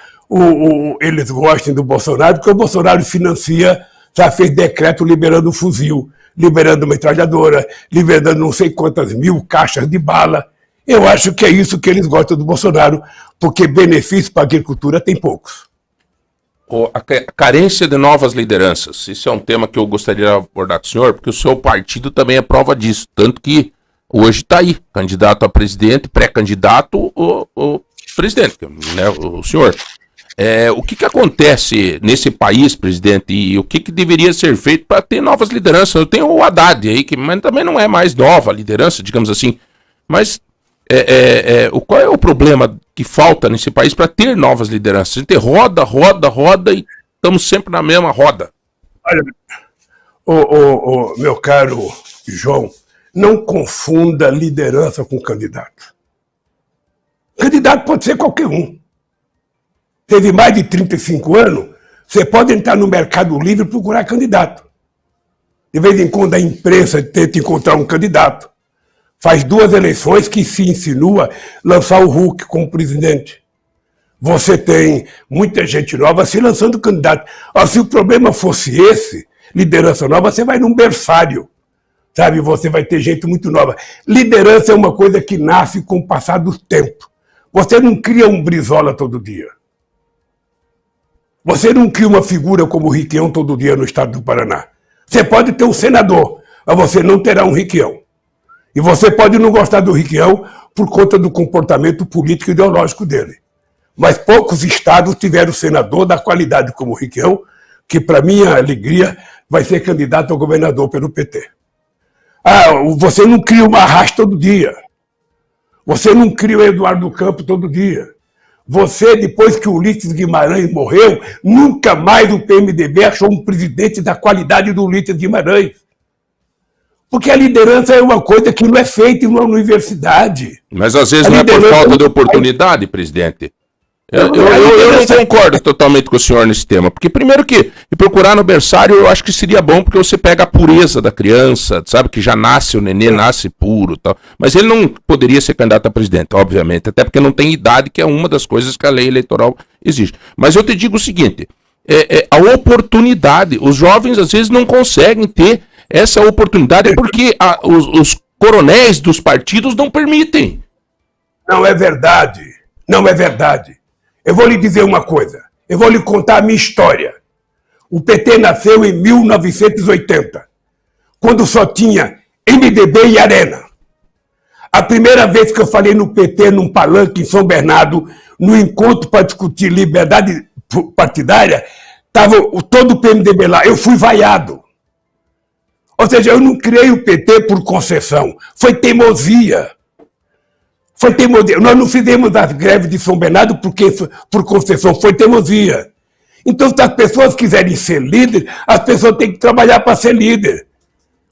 S2: eles gostem do Bolsonaro, porque o Bolsonaro financia, já fez decreto liberando o fuzil, liberando metralhadora, liberando não sei quantas mil caixas de bala. Eu acho que é isso que eles gostam do Bolsonaro, porque benefícios para a agricultura tem poucos.
S1: A carência de novas lideranças. Esse é um tema que eu gostaria de abordar com o senhor, porque o seu partido também é prova disso. Tanto que hoje está aí, candidato a presidente, pré-candidato, o presidente, né, o senhor. O que acontece nesse país, presidente, e o que deveria ser feito para ter novas lideranças? Eu tenho o Haddad aí, mas também não é mais nova liderança, digamos assim. Mas qual é o problema que falta nesse país para ter novas lideranças? A gente roda e estamos sempre na mesma roda.
S2: Olha, meu caro João, não confunda liderança com candidato. Candidato pode ser qualquer um. Teve mais de 35 anos, você pode entrar no Mercado Livre e procurar candidato. De vez em quando a imprensa tenta encontrar um candidato. Faz 2 eleições que se insinua lançar o Huck como presidente. Você tem muita gente nova se lançando candidato. Se o problema fosse esse, liderança nova, você vai num berçário. Sabe, você vai ter gente muito nova. Liderança é uma coisa que nasce com o passar do tempo. Você não cria um Brizola todo dia. Você não cria uma figura como o Requião todo dia no estado do Paraná. Você pode ter um senador, mas você não terá um Requião. E você pode não gostar do Requião por conta do comportamento político e ideológico dele. Mas poucos estados tiveram senador da qualidade como o Requião, que, para minha alegria, vai ser candidato a governador pelo PT. Você não cria uma Arraes todo dia. Você não cria o Eduardo Campos todo dia. Você, depois que o Ulisses Guimarães morreu, nunca mais o PMDB achou um presidente da qualidade do Ulisses Guimarães. Porque a liderança é uma coisa que não é feita em uma universidade.
S1: Mas às vezes não é por falta de oportunidade, presidente. Eu não concordo totalmente com o senhor nesse tema, porque primeiro que procurar no berçário eu acho que seria bom, porque você pega a pureza da criança, sabe, que já nasce, o nenê nasce puro, tal. Mas ele não poderia ser candidato a presidente, obviamente, até porque não tem idade, que é uma das coisas que a lei eleitoral exige. Mas eu te digo o seguinte, a oportunidade, os jovens às vezes não conseguem ter essa oportunidade porque os coronéis dos partidos não permitem.
S2: Não é verdade, não é verdade. Eu vou lhe dizer uma coisa, eu vou lhe contar a minha história. O PT nasceu em 1980, quando só tinha MDB e Arena. A primeira vez que eu falei no PT, num palanque em São Bernardo, no encontro para discutir liberdade partidária, estava todo o PMDB lá, eu fui vaiado. Ou seja, eu não criei o PT por concessão, foi teimosia. Foi teimosia. Nós não fizemos as greves de São Bernardo por concessão, foi teimosia. Então, se as pessoas quiserem ser líder, as pessoas têm que trabalhar para ser líder.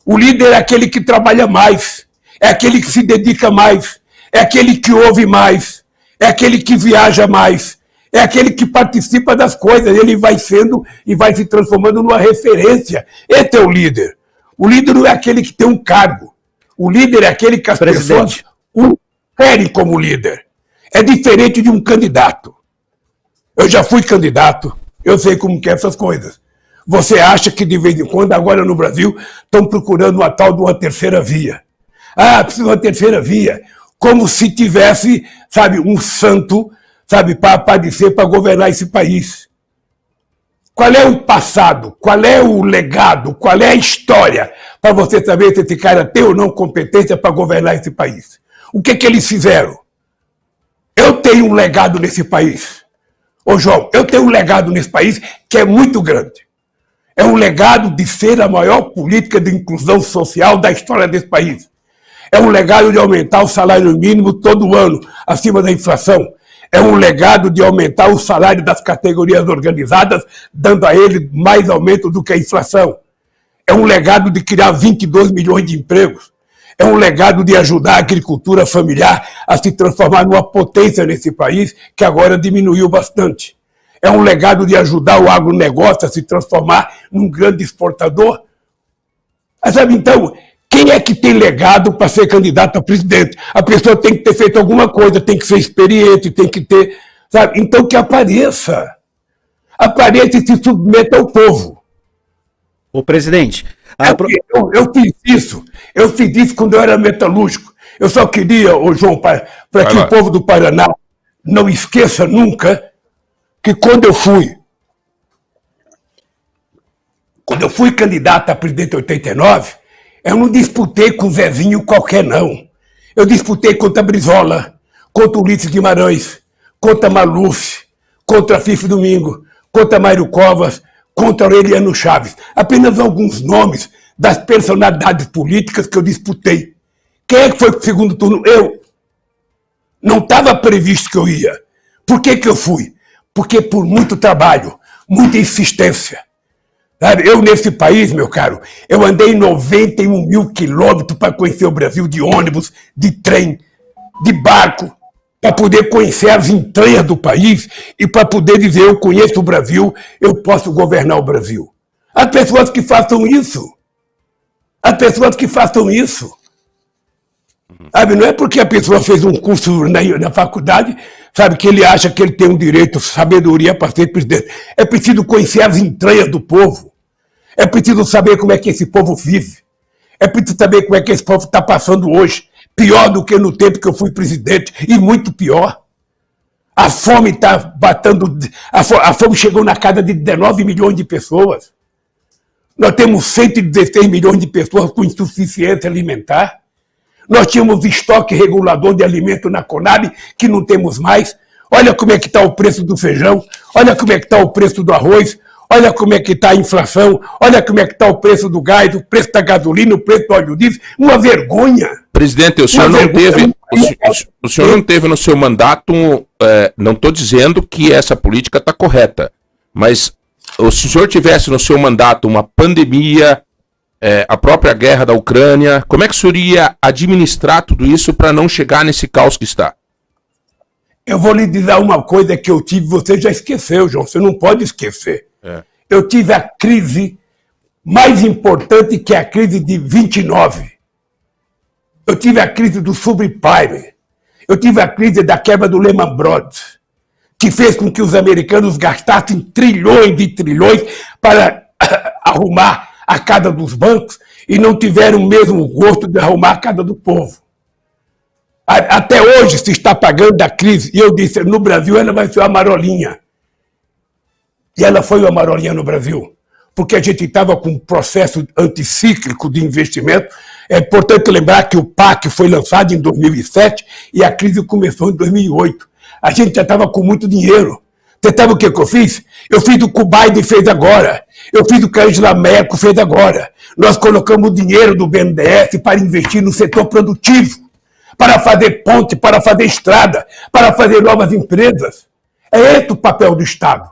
S2: O líder é aquele que trabalha mais, é aquele que se dedica mais, é aquele que ouve mais, é aquele que viaja mais, é aquele que participa das coisas, ele vai sendo e vai se transformando numa referência. Esse é o líder. O líder não é aquele que tem um cargo. O líder é aquele que as pessoas o querem como líder. É diferente de um candidato. Eu já fui candidato, eu sei como que é essas coisas. Você acha que de vez em quando, agora no Brasil, estão procurando uma tal de uma terceira via. Precisa de uma terceira via. Como se tivesse, sabe, um santo, sabe, para aparecer, para governar esse país. Qual é o passado? Qual é o legado? Qual é a história para você saber se esse cara tem ou não competência para governar esse país? O que eles fizeram? Eu tenho um legado nesse país. Ô João, eu tenho um legado nesse país que é muito grande. É um legado de ser a maior política de inclusão social da história desse país. É um legado de aumentar o salário mínimo todo ano, acima da inflação. É um legado de aumentar o salário das categorias organizadas, dando a ele mais aumento do que a inflação. É um legado de criar 22 milhões de empregos. É um legado de ajudar a agricultura familiar a se transformar numa potência nesse país, que agora diminuiu bastante. É um legado de ajudar o agronegócio a se transformar num grande exportador. Mas, sabe, então, quem é que tem legado para ser candidato a presidente? A pessoa tem que ter feito alguma coisa, tem que ser experiente, tem que ter, sabe? Então que apareça. Apareça e se submeta ao povo.
S4: Ô, presidente,
S2: Eu fiz isso quando eu era metalúrgico. Eu só queria, João, para que o povo do Paraná não esqueça nunca que quando eu fui candidato a presidente em 89, eu não disputei com o Zezinho qualquer, não. Eu disputei contra Brizola, contra Ulisses Guimarães, contra Maluf, contra Fife Domingo, contra Mário Covas, contra Aureliano Chaves. Apenas alguns nomes das personalidades políticas que eu disputei. Quem é que foi para o segundo turno? Eu. Não estava previsto que eu ia. Por que eu fui? Porque por muito trabalho, muita insistência. Sabe? Eu, nesse país, meu caro, eu andei 91 mil quilômetros para conhecer o Brasil de ônibus, de trem, de barco, para poder conhecer as entranhas do país e para poder dizer, eu conheço o Brasil, eu posso governar o Brasil. As pessoas que façam isso. As pessoas que façam isso. Sabe, não é porque a pessoa fez um curso na faculdade, sabe, que ele acha que ele tem um direito, sabedoria para ser presidente. É preciso conhecer as entranhas do povo. É preciso saber como é que esse povo vive. É preciso saber como é que esse povo está passando hoje. Pior do que no tempo que eu fui presidente, e muito pior. A fome está batendo, a fome chegou na casa de 19 milhões de pessoas. Nós temos 116 milhões de pessoas com insuficiência alimentar. Nós tínhamos estoque regulador de alimento na Conab, que não temos mais. Olha como é que está o preço do feijão, olha como é que está o preço do arroz, olha como é que está a inflação, olha como é que está o preço do gás, o preço da gasolina, o preço do óleo diesel. Uma vergonha.
S1: Presidente, o senhor não teve, o senhor não teve no seu mandato, não estou dizendo que essa política está correta, mas se o senhor tivesse no seu mandato uma pandemia, a própria guerra da Ucrânia, como é que o senhor ia administrar tudo isso para não chegar nesse caos que está?
S2: Eu vou lhe dizer uma coisa que eu tive, você já esqueceu, João, você não pode esquecer. Eu tive a crise mais importante, que é a crise de 29. Eu tive a crise do subprime. Eu tive a crise da quebra do Lehman Brothers, que fez com que os americanos gastassem trilhões e trilhões para arrumar a casa dos bancos e não tiveram o mesmo gosto de arrumar a casa do povo. Até hoje se está pagando a crise. E eu disse, no Brasil ela vai ser uma marolinha. E ela foi uma marolinha no Brasil. Porque a gente estava com um processo anticíclico de investimento. É importante lembrar que o PAC foi lançado em 2007 e a crise começou em 2008. A gente já estava com muito dinheiro. Você sabe o que eu fiz? Eu fiz o que o Biden fez agora. Eu fiz o que a Angela Merkel fez agora. Nós colocamos o dinheiro do BNDES para investir no setor produtivo, para fazer ponte, para fazer estrada, para fazer novas empresas. É esse o papel do Estado.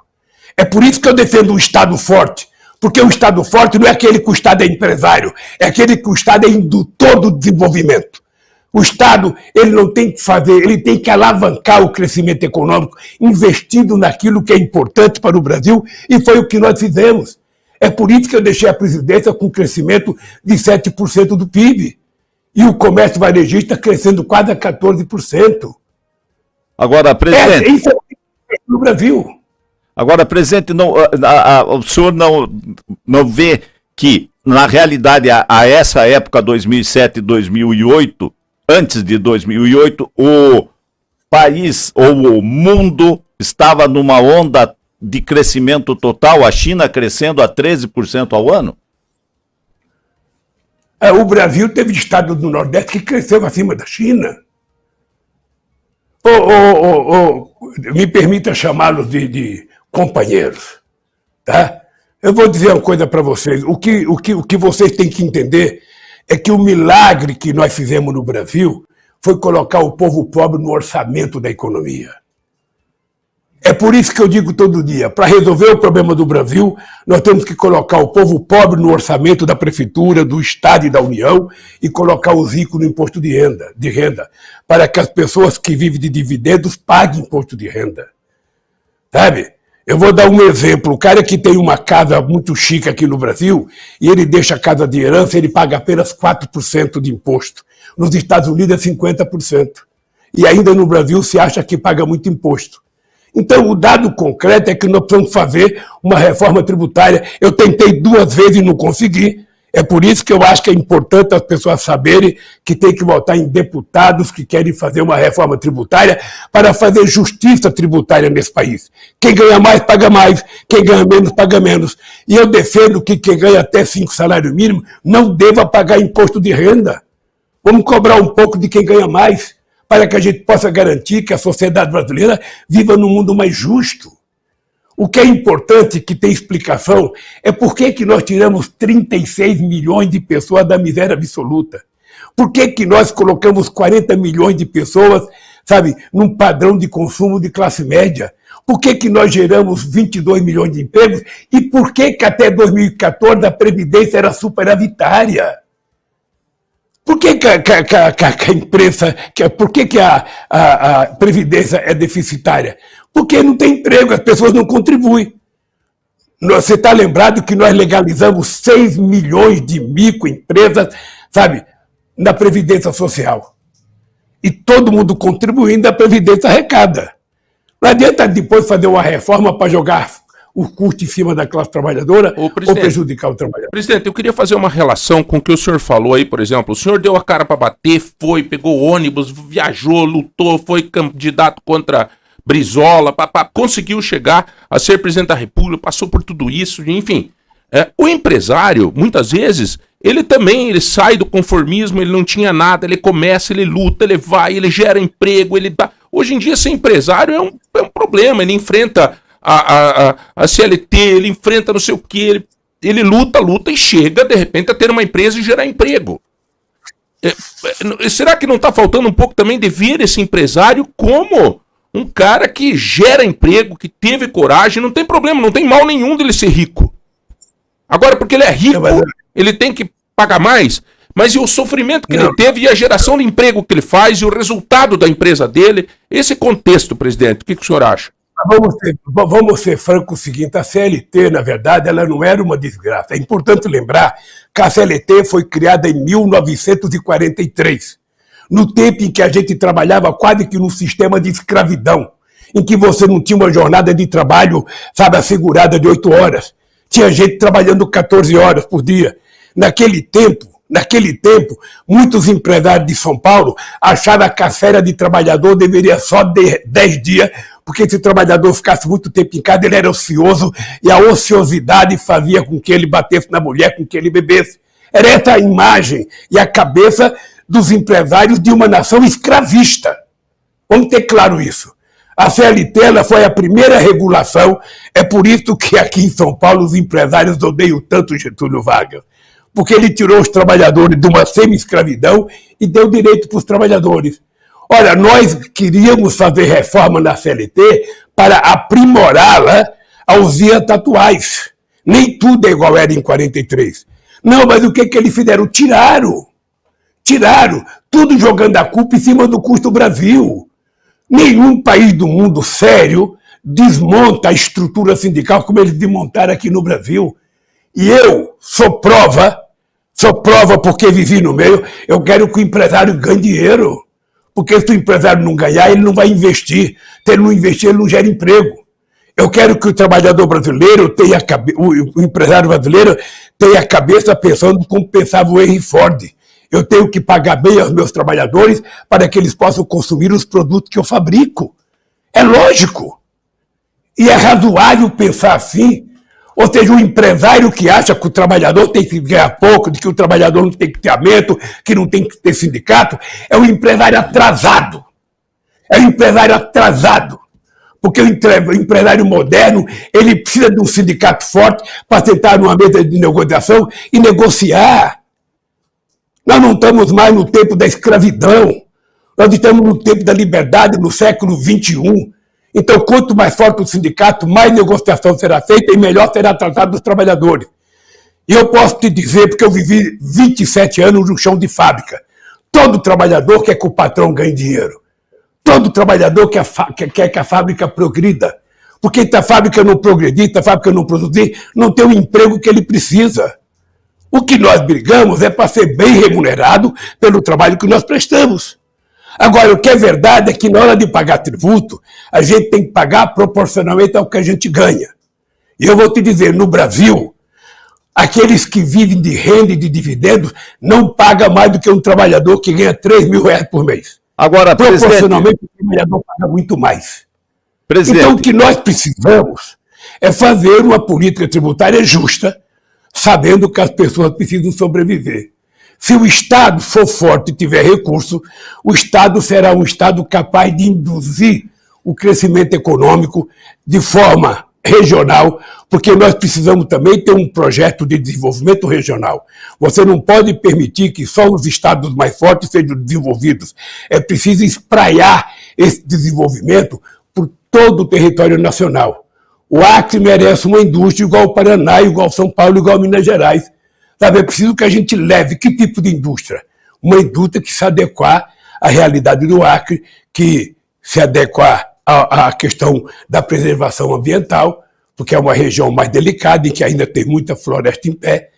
S2: É por isso que eu defendo um Estado forte. Porque o Estado forte não é aquele que o Estado é empresário, é aquele que o Estado é indutor do desenvolvimento. O Estado, ele não tem que fazer, ele tem que alavancar o crescimento econômico, investindo naquilo que é importante para o Brasil, e foi o que nós fizemos. É por isso que eu deixei a presidência com um crescimento de 7% do PIB. E o comércio varejista crescendo quase a 14%.
S3: Agora, presidente...
S2: Isso é no Brasil.
S3: Agora, presidente, o senhor não vê que, na realidade, a essa época, 2007 e 2008, antes de 2008, o país ou o mundo estava numa onda de crescimento total, a China crescendo a 13% ao ano?
S2: O Brasil teve estado do Nordeste que cresceu acima da China. Me permita chamá-los de companheiros, tá? Eu vou dizer uma coisa para vocês. O que vocês têm que entender é que o milagre que nós fizemos no Brasil foi colocar o povo pobre no orçamento da economia. É por isso que eu digo todo dia, para resolver o problema do Brasil, nós temos que colocar o povo pobre no orçamento da Prefeitura, do Estado e da União e colocar os ricos no imposto de renda, para que as pessoas que vivem de dividendos paguem imposto de renda. Sabe? Eu vou dar um exemplo. O cara que tem uma casa muito chique aqui no Brasil e ele deixa a casa de herança, ele paga apenas 4% de imposto. Nos Estados Unidos é 50%. E ainda no Brasil se acha que paga muito imposto. Então, o dado concreto é que nós precisamos fazer uma reforma tributária. Eu tentei 2 vezes e não consegui. É por isso que eu acho que é importante as pessoas saberem que tem que votar em deputados que querem fazer uma reforma tributária para fazer justiça tributária nesse país. Quem ganha mais, paga mais. Quem ganha menos, paga menos. E eu defendo que quem ganha até 5 salários mínimos não deva pagar imposto de renda. Vamos cobrar um pouco de quem ganha mais, para que a gente possa garantir que a sociedade brasileira viva num mundo mais justo. O que é importante, que tem explicação, é por que nós tiramos 36 milhões de pessoas da miséria absoluta. Por que nós colocamos 40 milhões de pessoas, sabe, num padrão de consumo de classe média? Por que nós geramos 22 milhões de empregos? E por que até 2014 a Previdência era superavitária? Por que a imprensa, por que a Previdência é deficitária? Porque não tem emprego, as pessoas não contribuem. Você está lembrado que nós legalizamos 6 milhões de microempresas, sabe, na Previdência Social. E todo mundo contribuindo, a Previdência arrecada. Não adianta depois fazer uma reforma para jogar o custo em cima da classe trabalhadora ou prejudicar o trabalhador.
S1: Presidente, eu queria fazer uma relação com o que o senhor falou aí, por exemplo. O senhor deu a cara para bater, foi, pegou ônibus, viajou, lutou, foi candidato contra Brizola, conseguiu chegar a ser presidente da República, passou por tudo isso, enfim. O empresário, muitas vezes, ele sai do conformismo, ele não tinha nada, ele começa, ele luta, ele vai, ele gera emprego, ele dá... Hoje em dia, ser empresário é um problema, ele enfrenta a CLT, ele enfrenta não sei o que, ele luta e chega, de repente, a ter uma empresa e gerar emprego. Será que não está faltando um pouco também de ver esse empresário como um cara que gera emprego, que teve coragem? Não tem problema, não tem mal nenhum dele ser rico. Agora, porque ele é rico, ele tem que pagar mais, mas e o sofrimento que ele teve e a geração de emprego que ele faz e o resultado da empresa dele? Esse contexto, presidente, o que o senhor acha?
S2: Vamos ser francos o seguinte, a CLT, na verdade, ela não era uma desgraça. É importante lembrar que a CLT foi criada em 1943, no tempo em que a gente trabalhava quase que num sistema de escravidão, em que você não tinha uma jornada de trabalho, sabe, assegurada de 8 horas. Tinha gente trabalhando 14 horas por dia. Naquele tempo, muitos empresários de São Paulo achavam que a férias de trabalhador deveria só de 10 dias, porque se o trabalhador ficasse muito tempo em casa, ele era ocioso, e a ociosidade fazia com que ele batesse na mulher, com que ele bebesse. Era essa a imagem e a cabeça dos empresários de uma nação escravista. Vamos ter claro isso. A CLT ela foi a primeira regulação, é por isso que aqui em São Paulo os empresários odeiam tanto Getúlio Vargas, porque ele tirou os trabalhadores de uma semi-escravidão e deu direito para os trabalhadores. Olha, nós queríamos fazer reforma na CLT para aprimorá-la aos dias atuais. Nem tudo é igual era em 43. Não, mas o que eles fizeram? Tiraram, tudo jogando a culpa em cima do custo do Brasil. Nenhum país do mundo sério desmonta a estrutura sindical como eles desmontaram aqui no Brasil. E eu sou prova porque vivi no meio, eu quero que o empresário ganhe dinheiro. Porque se o empresário não ganhar, ele não vai investir. Se ele não investir, ele não gera emprego. Eu quero que o trabalhador brasileiro tenha o empresário brasileiro tenha a cabeça pensando como pensava o Henry Ford. Eu tenho que pagar bem aos meus trabalhadores para que eles possam consumir os produtos que eu fabrico. É lógico. E é razoável pensar assim. Ou seja, o empresário que acha que o trabalhador tem que ganhar pouco, de que o trabalhador não tem que ter aumento, que não tem que ter sindicato, é um empresário atrasado. Porque o empresário moderno, ele precisa de um sindicato forte para sentar numa mesa de negociação e negociar. Nós não estamos mais no tempo da escravidão. Nós estamos no tempo da liberdade, no século XXI. Então, quanto mais forte o sindicato, mais negociação será feita e melhor será tratado dos trabalhadores. E eu posso te dizer, porque eu vivi 27 anos no chão de fábrica. Todo trabalhador quer que o patrão ganhe dinheiro. Todo trabalhador quer que a fábrica progrida. Porque se a fábrica não progredir, se a fábrica não produzir, não tem o emprego que ele precisa. O que nós brigamos é para ser bem remunerado pelo trabalho que nós prestamos. Agora, o que é verdade é que na hora de pagar tributo, a gente tem que pagar proporcionalmente ao que a gente ganha. E eu vou te dizer, no Brasil, aqueles que vivem de renda e de dividendos não pagam mais do que um trabalhador que ganha 3 mil reais por mês.
S3: Agora,
S2: proporcionalmente, o trabalhador paga muito mais.
S3: Presidente.
S2: Então, o que nós precisamos é fazer uma política tributária justa, sabendo que as pessoas precisam sobreviver. Se o Estado for forte e tiver recurso, o Estado será um Estado capaz de induzir o crescimento econômico de forma regional, porque nós precisamos também ter um projeto de desenvolvimento regional. Você não pode permitir que só os estados mais fortes sejam desenvolvidos. É preciso espraiar esse desenvolvimento por todo o território nacional. O Acre merece uma indústria igual ao Paraná, igual ao São Paulo, igual a Minas Gerais. Sabe, é preciso que a gente leve que tipo de indústria? Uma indústria que se adequar à realidade do Acre, que se adequar à questão da preservação ambiental, porque é uma região mais delicada e que ainda tem muita floresta em pé.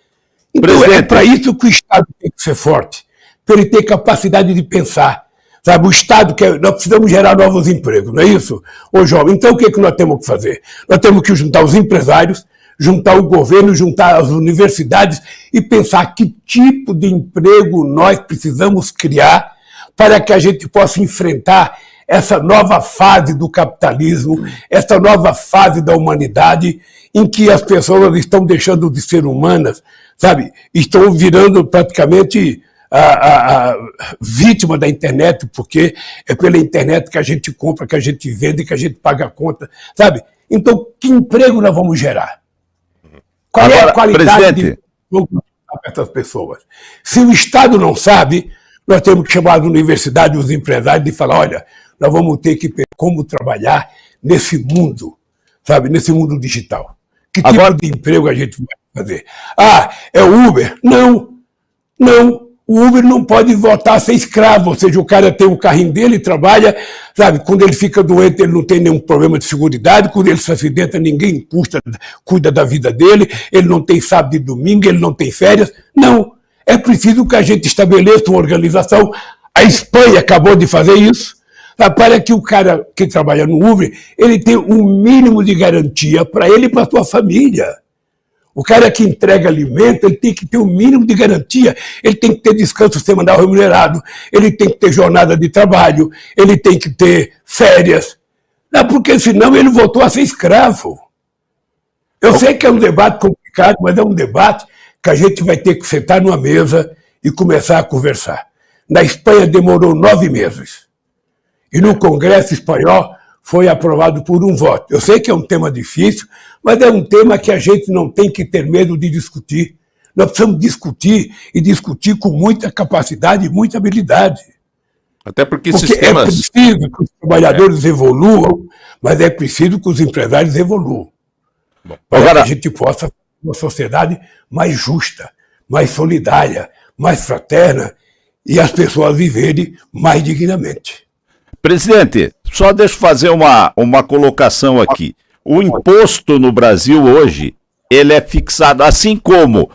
S2: Então é para isso que o Estado tem que ser forte, para ele ter capacidade de pensar. Sabe, o Estado, nós precisamos gerar novos empregos, não é isso? Ô, João, então o que nós temos que fazer? Nós temos que juntar os empresários, juntar o governo, juntar as universidades e pensar que tipo de emprego nós precisamos criar para que a gente possa enfrentar essa nova fase do capitalismo, essa nova fase da humanidade, em que as pessoas estão deixando de ser humanas, sabe? Estão virando praticamente a vítima da internet, porque é pela internet que a gente compra, que a gente vende, que a gente paga a conta, sabe? Então, que emprego nós vamos gerar? Qual é a qualidade de emprego para essas pessoas? Se o Estado não sabe, nós temos que chamar as universidades, os empresários e falar, olha, nós vamos ter que ver como trabalhar nesse mundo, sabe, nesse mundo digital. Que tipo de emprego a gente vai fazer? Ah, é o Uber? Não, não. O Uber não pode voltar a ser escravo, ou seja, o cara tem o carrinho dele, trabalha, sabe, quando ele fica doente ele não tem nenhum problema de seguridade, quando ele se acidenta ninguém cuida da vida dele, ele não tem sábado e domingo, ele não tem férias. Não, é preciso que a gente estabeleça uma organização. A Espanha acabou de fazer isso, para que o cara que trabalha no Uber, ele tenha um mínimo de garantia para ele e para a sua família. O cara que entrega alimento, ele tem que ter um mínimo de garantia, ele tem que ter descanso semanal remunerado, ele tem que ter jornada de trabalho, ele tem que ter férias, porque senão ele voltou a ser escravo. Eu sei que é um debate complicado, mas é um debate que a gente vai ter que sentar numa mesa e começar a conversar. Na Espanha demorou 9 meses. E no Congresso Espanhol foi aprovado por um voto. Eu sei que é um tema difícil, mas é um tema que a gente não tem que ter medo de discutir. Nós precisamos discutir e discutir com muita capacidade e muita habilidade.
S1: Até porque
S2: é preciso que os trabalhadores evoluam, mas é preciso que os empresários evoluam. Para que a gente possa ter uma sociedade mais justa, mais solidária, mais fraterna e as pessoas viverem mais dignamente.
S3: Presidente, só deixa eu fazer uma colocação aqui. O imposto no Brasil hoje, ele é fixado, assim como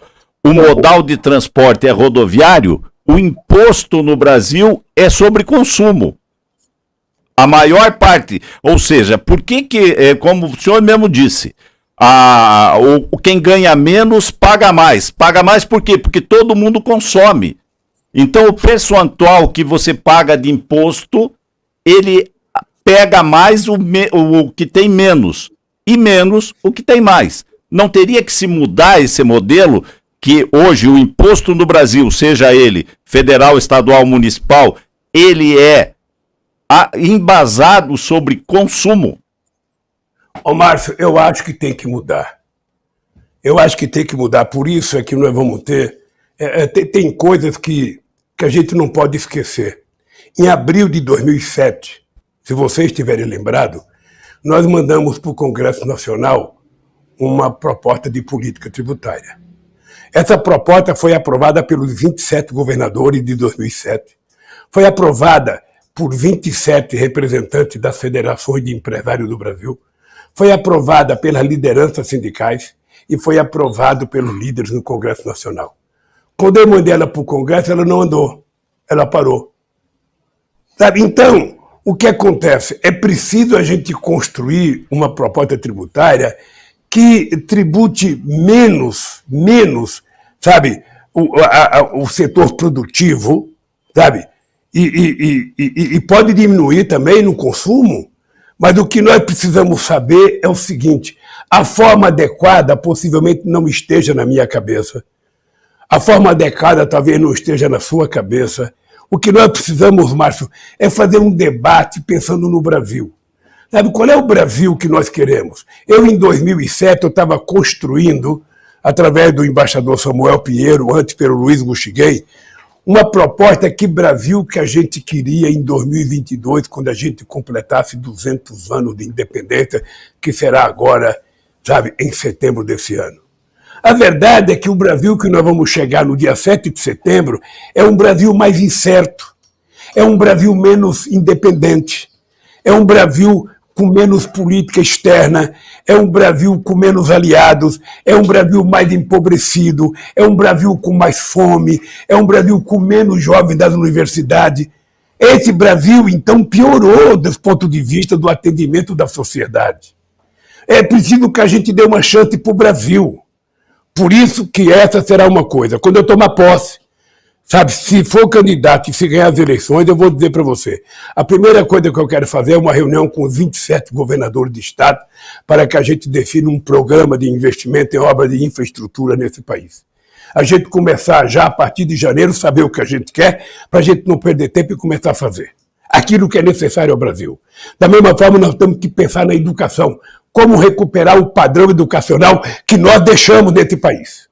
S3: o modal de transporte é rodoviário, o imposto no Brasil é sobre consumo. A maior parte, ou seja, por que, como o senhor mesmo disse, quem ganha menos paga mais. Paga mais por quê? Porque todo mundo consome. Então o percentual que você paga de imposto, ele pega mais o que tem menos e menos o que tem mais. Não teria que se mudar esse modelo que hoje o imposto no Brasil, seja ele federal, estadual, municipal, ele é embasado sobre consumo?
S2: Ô Márcio, eu acho que tem que mudar. Eu acho que tem que mudar. Por isso é que nós vamos ter... tem coisas que a gente não pode esquecer. Em abril de 2007, se vocês estiverem lembrados, nós mandamos para o Congresso Nacional uma proposta de política tributária. Essa proposta foi aprovada pelos 27 governadores de 2007. Foi aprovada por 27 representantes das federações de empresários do Brasil. Foi aprovada pelas lideranças sindicais e foi aprovado pelos líderes no Congresso Nacional. Quando eu mandei ela para o Congresso, ela não andou, ela parou. Sabe? Então, o que acontece? É preciso a gente construir uma proposta tributária que tribute menos, sabe, o setor produtivo, sabe, e pode diminuir também no consumo, mas o que nós precisamos saber é o seguinte: a forma adequada possivelmente não esteja na minha cabeça, a forma adequada talvez não esteja na sua cabeça. O que nós precisamos, Márcio, é fazer um debate pensando no Brasil. Sabe, qual é o Brasil que nós queremos? Eu, em 2007, eu estava construindo, através do embaixador Samuel Pinheiro, antes pelo Luiz Buxiguem, uma proposta que Brasil que a gente queria em 2022, quando a gente completasse 200 anos de independência, que será agora, sabe, em setembro desse ano. A verdade é que o Brasil que nós vamos chegar no dia 7 de setembro é um Brasil mais incerto, é um Brasil menos independente, é um Brasil com menos política externa, é um Brasil com menos aliados, é um Brasil mais empobrecido, é um Brasil com mais fome, é um Brasil com menos jovens das universidades. Esse Brasil, então, piorou do ponto de vista do atendimento da sociedade. É preciso que a gente dê uma chance para o Brasil. Por isso que essa será uma coisa. Quando eu tomar posse, sabe, se for candidato e se ganhar as eleições, eu vou dizer para você, a primeira coisa que eu quero fazer é uma reunião com os 27 governadores de estado para que a gente defina um programa de investimento em obras de infraestrutura nesse país. A gente começar já a partir de janeiro, saber o que a gente quer, para a gente não perder tempo e começar a fazer aquilo que é necessário ao Brasil. Da mesma forma, nós temos que pensar na educação, como recuperar o padrão educacional que nós deixamos nesse país.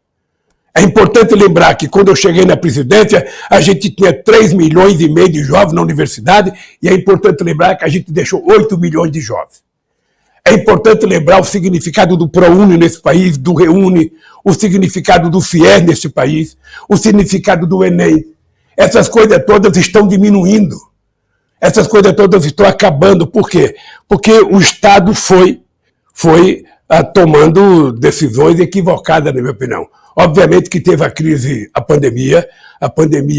S2: É importante lembrar que quando eu cheguei na presidência, a gente tinha 3,5 milhões de jovens na universidade, e é importante lembrar que a gente deixou 8 milhões de jovens. É importante lembrar o significado do ProUni nesse país, do Reúne, o significado do FIES nesse país, o significado do Enem. Essas coisas todas estão diminuindo. Essas coisas todas estão acabando. Por quê? Porque o Estado foi tomando decisões equivocadas, na minha opinião. Obviamente que teve a crise, a pandemia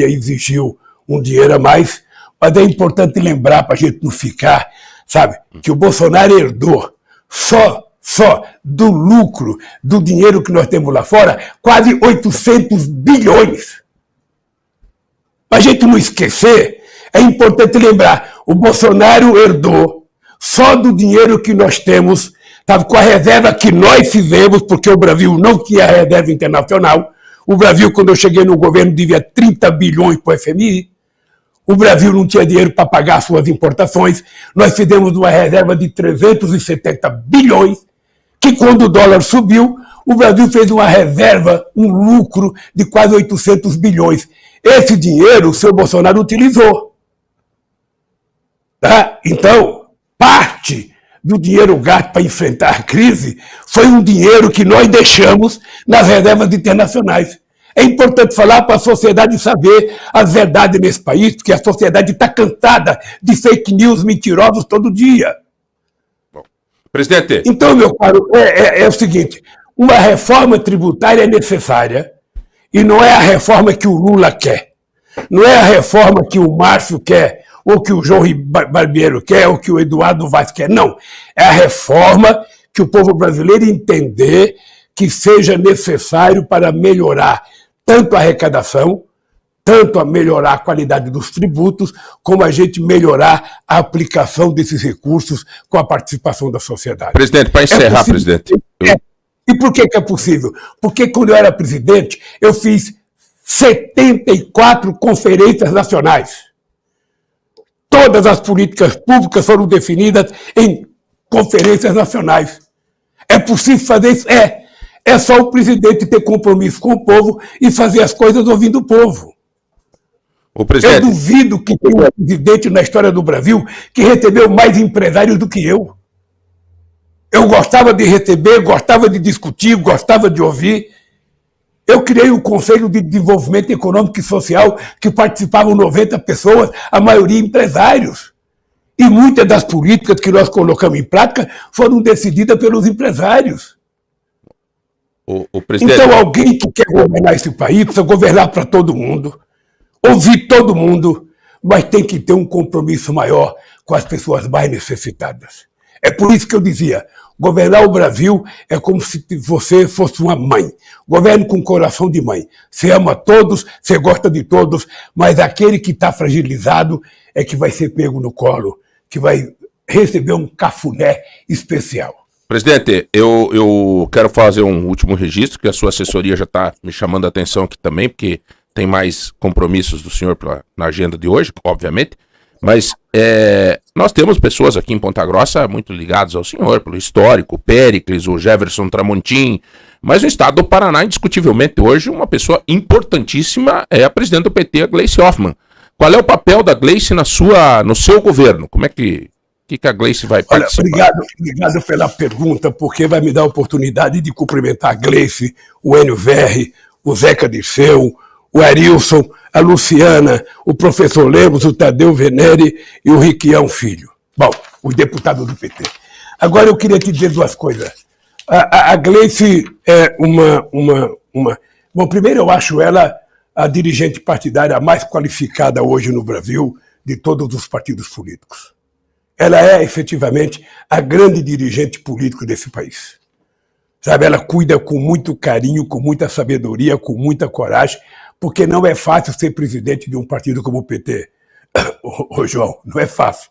S2: exigiu um dinheiro a mais, mas é importante lembrar, para a gente não ficar, sabe, que o Bolsonaro herdou só do lucro, do dinheiro que nós temos lá fora, quase 800 bilhões. Para a gente não esquecer, é importante lembrar, o Bolsonaro herdou só do dinheiro que nós temos, sabe, com a reserva que nós fizemos, porque o Brasil não tinha reserva internacional. O Brasil, quando eu cheguei no governo, devia 30 bilhões para o FMI. O Brasil não tinha dinheiro para pagar suas importações. Nós fizemos uma reserva de 370 bilhões, que quando o dólar subiu, o Brasil fez uma reserva, um lucro de quase 800 bilhões. Esse dinheiro o senhor Bolsonaro utilizou. Tá? Então, parte do dinheiro gasto para enfrentar a crise foi um dinheiro que nós deixamos nas reservas internacionais. É importante falar para a sociedade saber as verdades nesse país, porque a sociedade está cansada de fake news mentirosos todo dia.
S1: Bom, presidente.
S2: Então, meu caro, é o seguinte, uma reforma tributária é necessária e não é a reforma que o Lula quer. Não é a reforma que o Márcio quer, ou que o João Barbeiro quer, ou que o Eduardo Vaz quer. Não. É a reforma que o povo brasileiro entender que seja necessário para melhorar tanto a arrecadação, tanto a melhorar a qualidade dos tributos, como a gente melhorar a aplicação desses recursos com a participação da sociedade.
S1: Presidente, para encerrar, presidente.
S2: E por que é possível? Porque quando eu era presidente, eu fiz 74 conferências nacionais. Todas as políticas públicas foram definidas em conferências nacionais. É possível fazer isso? É só o presidente ter compromisso com o povo e fazer as coisas ouvindo o povo. Eu duvido que tenha um presidente na história do Brasil que recebeu mais empresários do que eu. Eu gostava de receber, gostava de discutir, gostava de ouvir. Eu criei um Conselho de Desenvolvimento Econômico e Social que participavam 90 pessoas, a maioria empresários. E muitas das políticas que nós colocamos em prática foram decididas pelos empresários. Então, alguém que quer governar esse país precisa governar para todo mundo, ouvir todo mundo, mas tem que ter um compromisso maior com as pessoas mais necessitadas. É por isso que eu dizia, governar o Brasil é como se você fosse uma mãe. Governe com coração de mãe. Você ama todos, você gosta de todos, mas aquele que está fragilizado é que vai ser pego no colo, que vai receber um cafuné especial.
S1: Presidente, eu quero fazer um último registro, que a sua assessoria já está me chamando a atenção aqui também, porque tem mais compromissos do senhor na agenda de hoje, obviamente, mas nós temos pessoas aqui em Ponta Grossa muito ligadas ao senhor, pelo histórico, o Péricles, o Jefferson Tramontim, mas no estado do Paraná, indiscutivelmente hoje, uma pessoa importantíssima é a presidente do PT, a Gleice Hoffmann. Qual é o papel da Gleice no seu governo? Como é que a Gleice vai participar?
S2: Obrigado pela pergunta, porque vai me dar a oportunidade de cumprimentar a Gleice, o Enio Verri, o Zeca Dirceu, o Arilson, a Luciana, o professor Lemos, o Tadeu Venere e o Riquião Filho. Bom, os deputados do PT. Agora eu queria te dizer duas coisas. A Gleice é Bom, primeiro eu acho ela a dirigente partidária mais qualificada hoje no Brasil de todos os partidos políticos. Ela é, efetivamente, a grande dirigente política desse país. Sabe, ela cuida com muito carinho, com muita sabedoria, com muita coragem, porque não é fácil ser presidente de um partido como o PT. Ô João, não é fácil.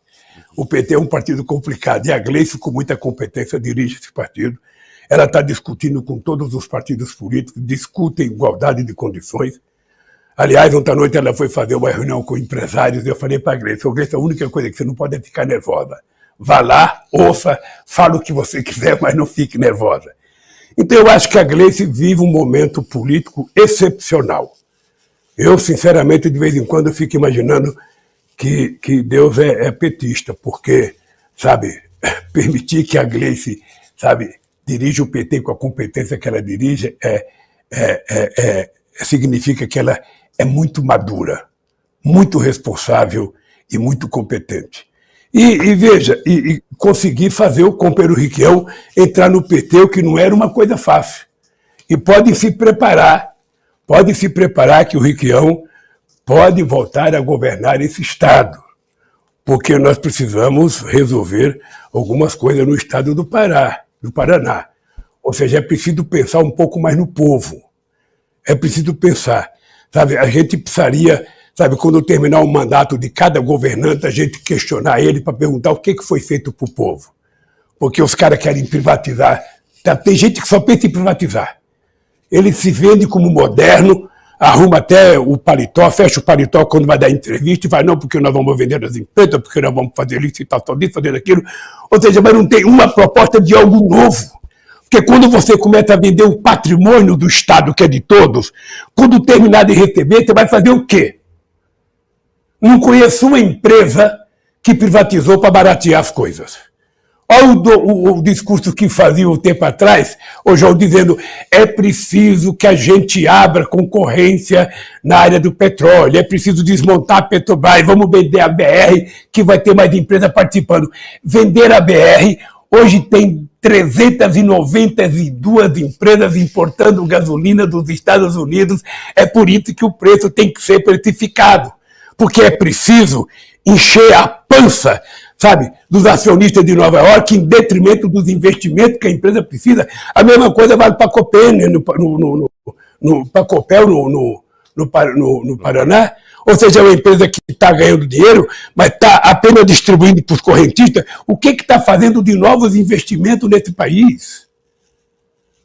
S2: O PT é um partido complicado, e a Gleice, com muita competência, dirige esse partido. Ela está discutindo com todos os partidos políticos, discute igualdade de condições. Aliás, ontem à noite ela foi fazer uma reunião com empresários e eu falei para a Gleice, a única coisa que você não pode é ficar nervosa. Vá lá, ouça, fala o que você quiser, mas não fique nervosa. Então eu acho que a Gleice vive um momento político excepcional. Eu, sinceramente, de vez em quando fico imaginando que Deus é petista, porque, sabe, permitir que a Gleice, sabe, dirija o PT com a competência que ela dirige significa que ela é muito madura, muito responsável e muito competente. E veja, conseguir fazer o companheiro Riquião entrar no PT, o que não era uma coisa fácil. E pode se preparar que o Riquião pode voltar a governar esse Estado, porque nós precisamos resolver algumas coisas no Estado do Paraná. Ou seja, é preciso pensar um pouco mais no povo. É preciso pensar. Sabe, a gente precisaria, sabe, quando terminar o mandato de cada governante, a gente questionar ele para perguntar o que foi feito para o povo. Porque os caras querem privatizar. Tem gente que só pensa em privatizar. Ele se vende como moderno, arruma até o paletó, fecha o paletó quando vai dar entrevista e vai, não, porque nós vamos vender as empresas, porque nós vamos fazer licitação disso, fazer aquilo. Ou seja, mas não tem uma proposta de algo novo. Porque quando você começa a vender o patrimônio do Estado, que é de todos, quando terminar de receber, você vai fazer o quê? Não conheço uma empresa que privatizou para baratear as coisas. Olha o discurso que fazia um tempo atrás, o João dizendo, é preciso que a gente abra concorrência na área do petróleo, é preciso desmontar a Petrobras, vamos vender a BR, que vai ter mais empresa participando. Vender a BR, hoje tem 392 empresas importando gasolina dos Estados Unidos, é por isso que o preço tem que ser precificado, porque é preciso encher a pança, sabe, dos acionistas de Nova York, em detrimento dos investimentos que a empresa precisa. A mesma coisa vale para a Copel, né, no Paraná. Ou seja, é uma empresa que está ganhando dinheiro, mas está apenas distribuindo para os correntistas. O que está fazendo de novos investimentos nesse país?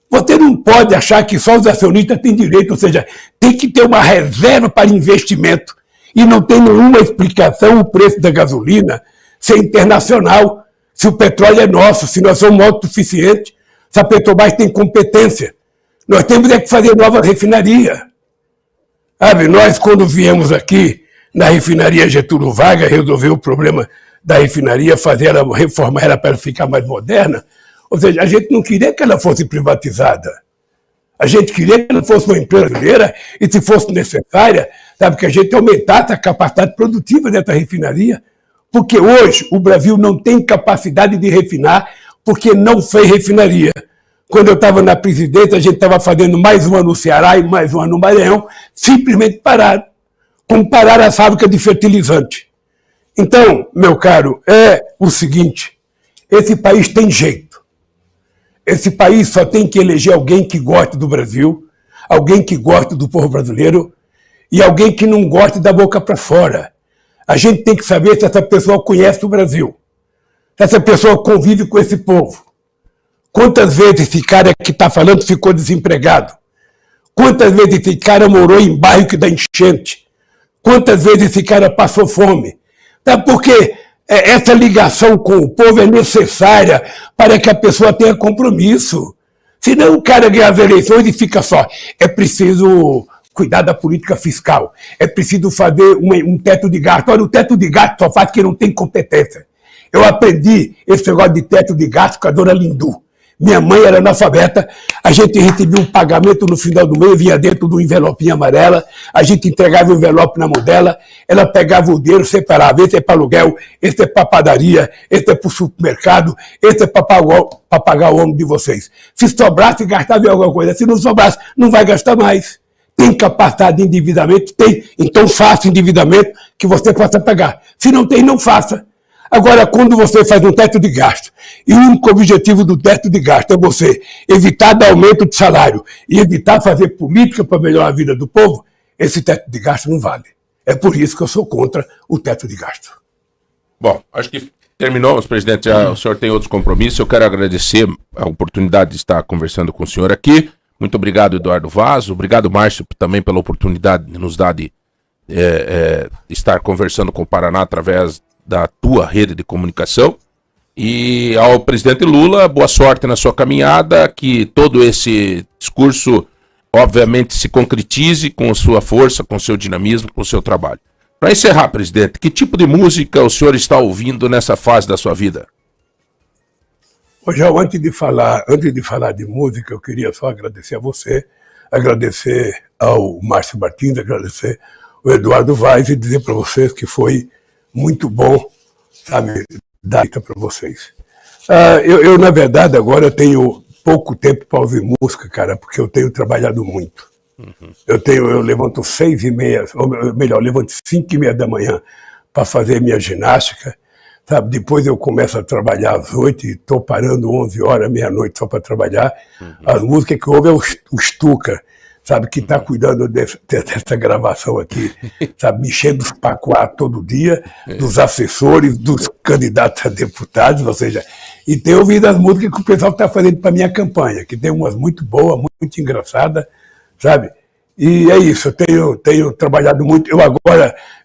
S2: Você não pode achar que só os acionistas têm direito, ou seja, tem que ter uma reserva para investimento. E não tem nenhuma explicação o preço da gasolina ser internacional, se o petróleo é nosso, se nós somos autossuficientes, se a Petrobras tem competência. Nós temos que fazer nova refinaria. Sabe, nós, quando viemos aqui na refinaria Getúlio Vargas, resolver o problema da refinaria, reformar ela para ela ficar mais moderna, ou seja, a gente não queria que ela fosse privatizada. A gente queria que ela fosse uma empresa brasileira e, se fosse necessária, sabe, que a gente aumentasse a capacidade produtiva dessa refinaria. Porque hoje o Brasil não tem capacidade de refinar porque não fez refinaria. Quando eu estava na presidência, a gente estava fazendo mais uma no Ceará e mais uma no Maranhão, simplesmente pararam. Como pararam a fábrica de fertilizante. Então, meu caro, é o seguinte, esse país tem jeito. Esse país só tem que eleger alguém que goste do Brasil, alguém que goste do povo brasileiro e alguém que não goste da boca para fora. A gente tem que saber se essa pessoa conhece o Brasil, se essa pessoa convive com esse povo. Quantas vezes esse cara que está falando ficou desempregado? Quantas vezes esse cara morou em bairro que dá enchente? Quantas vezes esse cara passou fome? Tá? Porque essa ligação com o povo é necessária para que a pessoa tenha compromisso. Senão o cara ganha as eleições e fica só. É preciso cuidar da política fiscal. É preciso fazer um teto de gasto. Olha, o teto de gasto só faz quem não tem competência. Eu aprendi esse negócio de teto de gasto com a dona Lindu. Minha mãe era analfabeta, a gente recebia um pagamento no final do mês, vinha dentro de um envelopinho amarela, a gente entregava o envelope na mão dela, ela pegava o dinheiro, separava, esse é para aluguel, esse é para padaria, esse é para o supermercado, esse é para pagar o homem de vocês. Se sobrasse, gastava em alguma coisa, se não sobrasse, não vai gastar mais. Tem capacidade de endividamento? Tem, então faça endividamento que você possa pagar. Se não tem, não faça. Agora, quando você faz um teto de gasto, e o único objetivo do teto de gasto é você evitar dar aumento de salário e evitar fazer política para melhorar a vida do povo, esse teto de gasto não vale. É por isso que eu sou contra o teto de gasto.
S1: Bom, acho que terminamos, presidente. Já, o senhor tem outros compromissos. Eu quero agradecer a oportunidade de estar conversando com o senhor aqui. Muito obrigado, Eduardo Vaz. Obrigado, Márcio, também pela oportunidade de nos dar de estar conversando com o Paraná através da tua rede de comunicação. E ao presidente Lula, boa sorte na sua caminhada, que todo esse discurso obviamente se concretize com sua força, com seu dinamismo, com seu trabalho. Para encerrar, presidente, que tipo de música o senhor está ouvindo nessa fase da sua vida?
S2: Hoje, antes de falar de música, eu queria só agradecer a você, agradecer ao Márcio Martins, agradecer ao Eduardo Vaz e dizer para vocês que foi muito bom, sabe, dar para vocês. Eu, na verdade, agora tenho pouco tempo para ouvir música, cara, porque eu tenho trabalhado muito. Uhum. Eu levanto 6h30, ou melhor, levanto 5h30 da manhã para fazer minha ginástica, sabe? Depois eu começo a trabalhar às 8h e estou parando 11 horas, meia-noite só para trabalhar. Uhum. As músicas que ouve é o Stuka, sabe, que está cuidando dessa gravação aqui, sabe, mexendo os pacoá todo dia, dos assessores, dos candidatos a deputados, ou seja, e tenho ouvido as músicas que o pessoal está fazendo para minha campanha, que tem umas muito boas, muito engraçadas, sabe, e é isso, eu tenho trabalhado muito.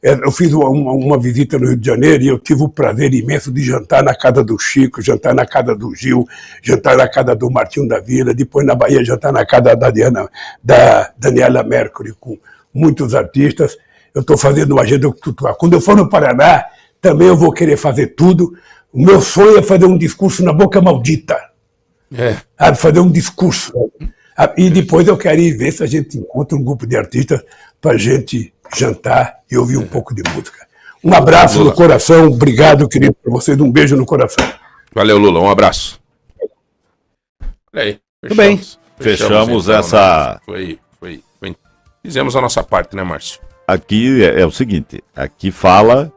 S2: Eu fiz uma visita no Rio de Janeiro e eu tive o prazer imenso de jantar na casa do Chico, jantar na casa do Gil, jantar na casa do Martinho da Vila, depois na Bahia jantar na casa da Daniela Mercury, com muitos artistas. Eu estou fazendo uma agenda cultural. Quando eu for no Paraná, também eu vou querer fazer tudo. O meu sonho é fazer um discurso na Boca Maldita. Fazer um discurso. E depois eu quero ir ver se a gente encontra um grupo de artistas para a gente jantar e ouvir um pouco de música. Um abraço Lula no coração, obrigado, querido, para vocês, um beijo no coração.
S1: Valeu, Lula, um abraço. Olha aí,
S3: tudo bem. Fechamos então, essa...
S1: Fizemos a nossa parte, né, Márcio?
S3: Aqui é o seguinte, aqui fala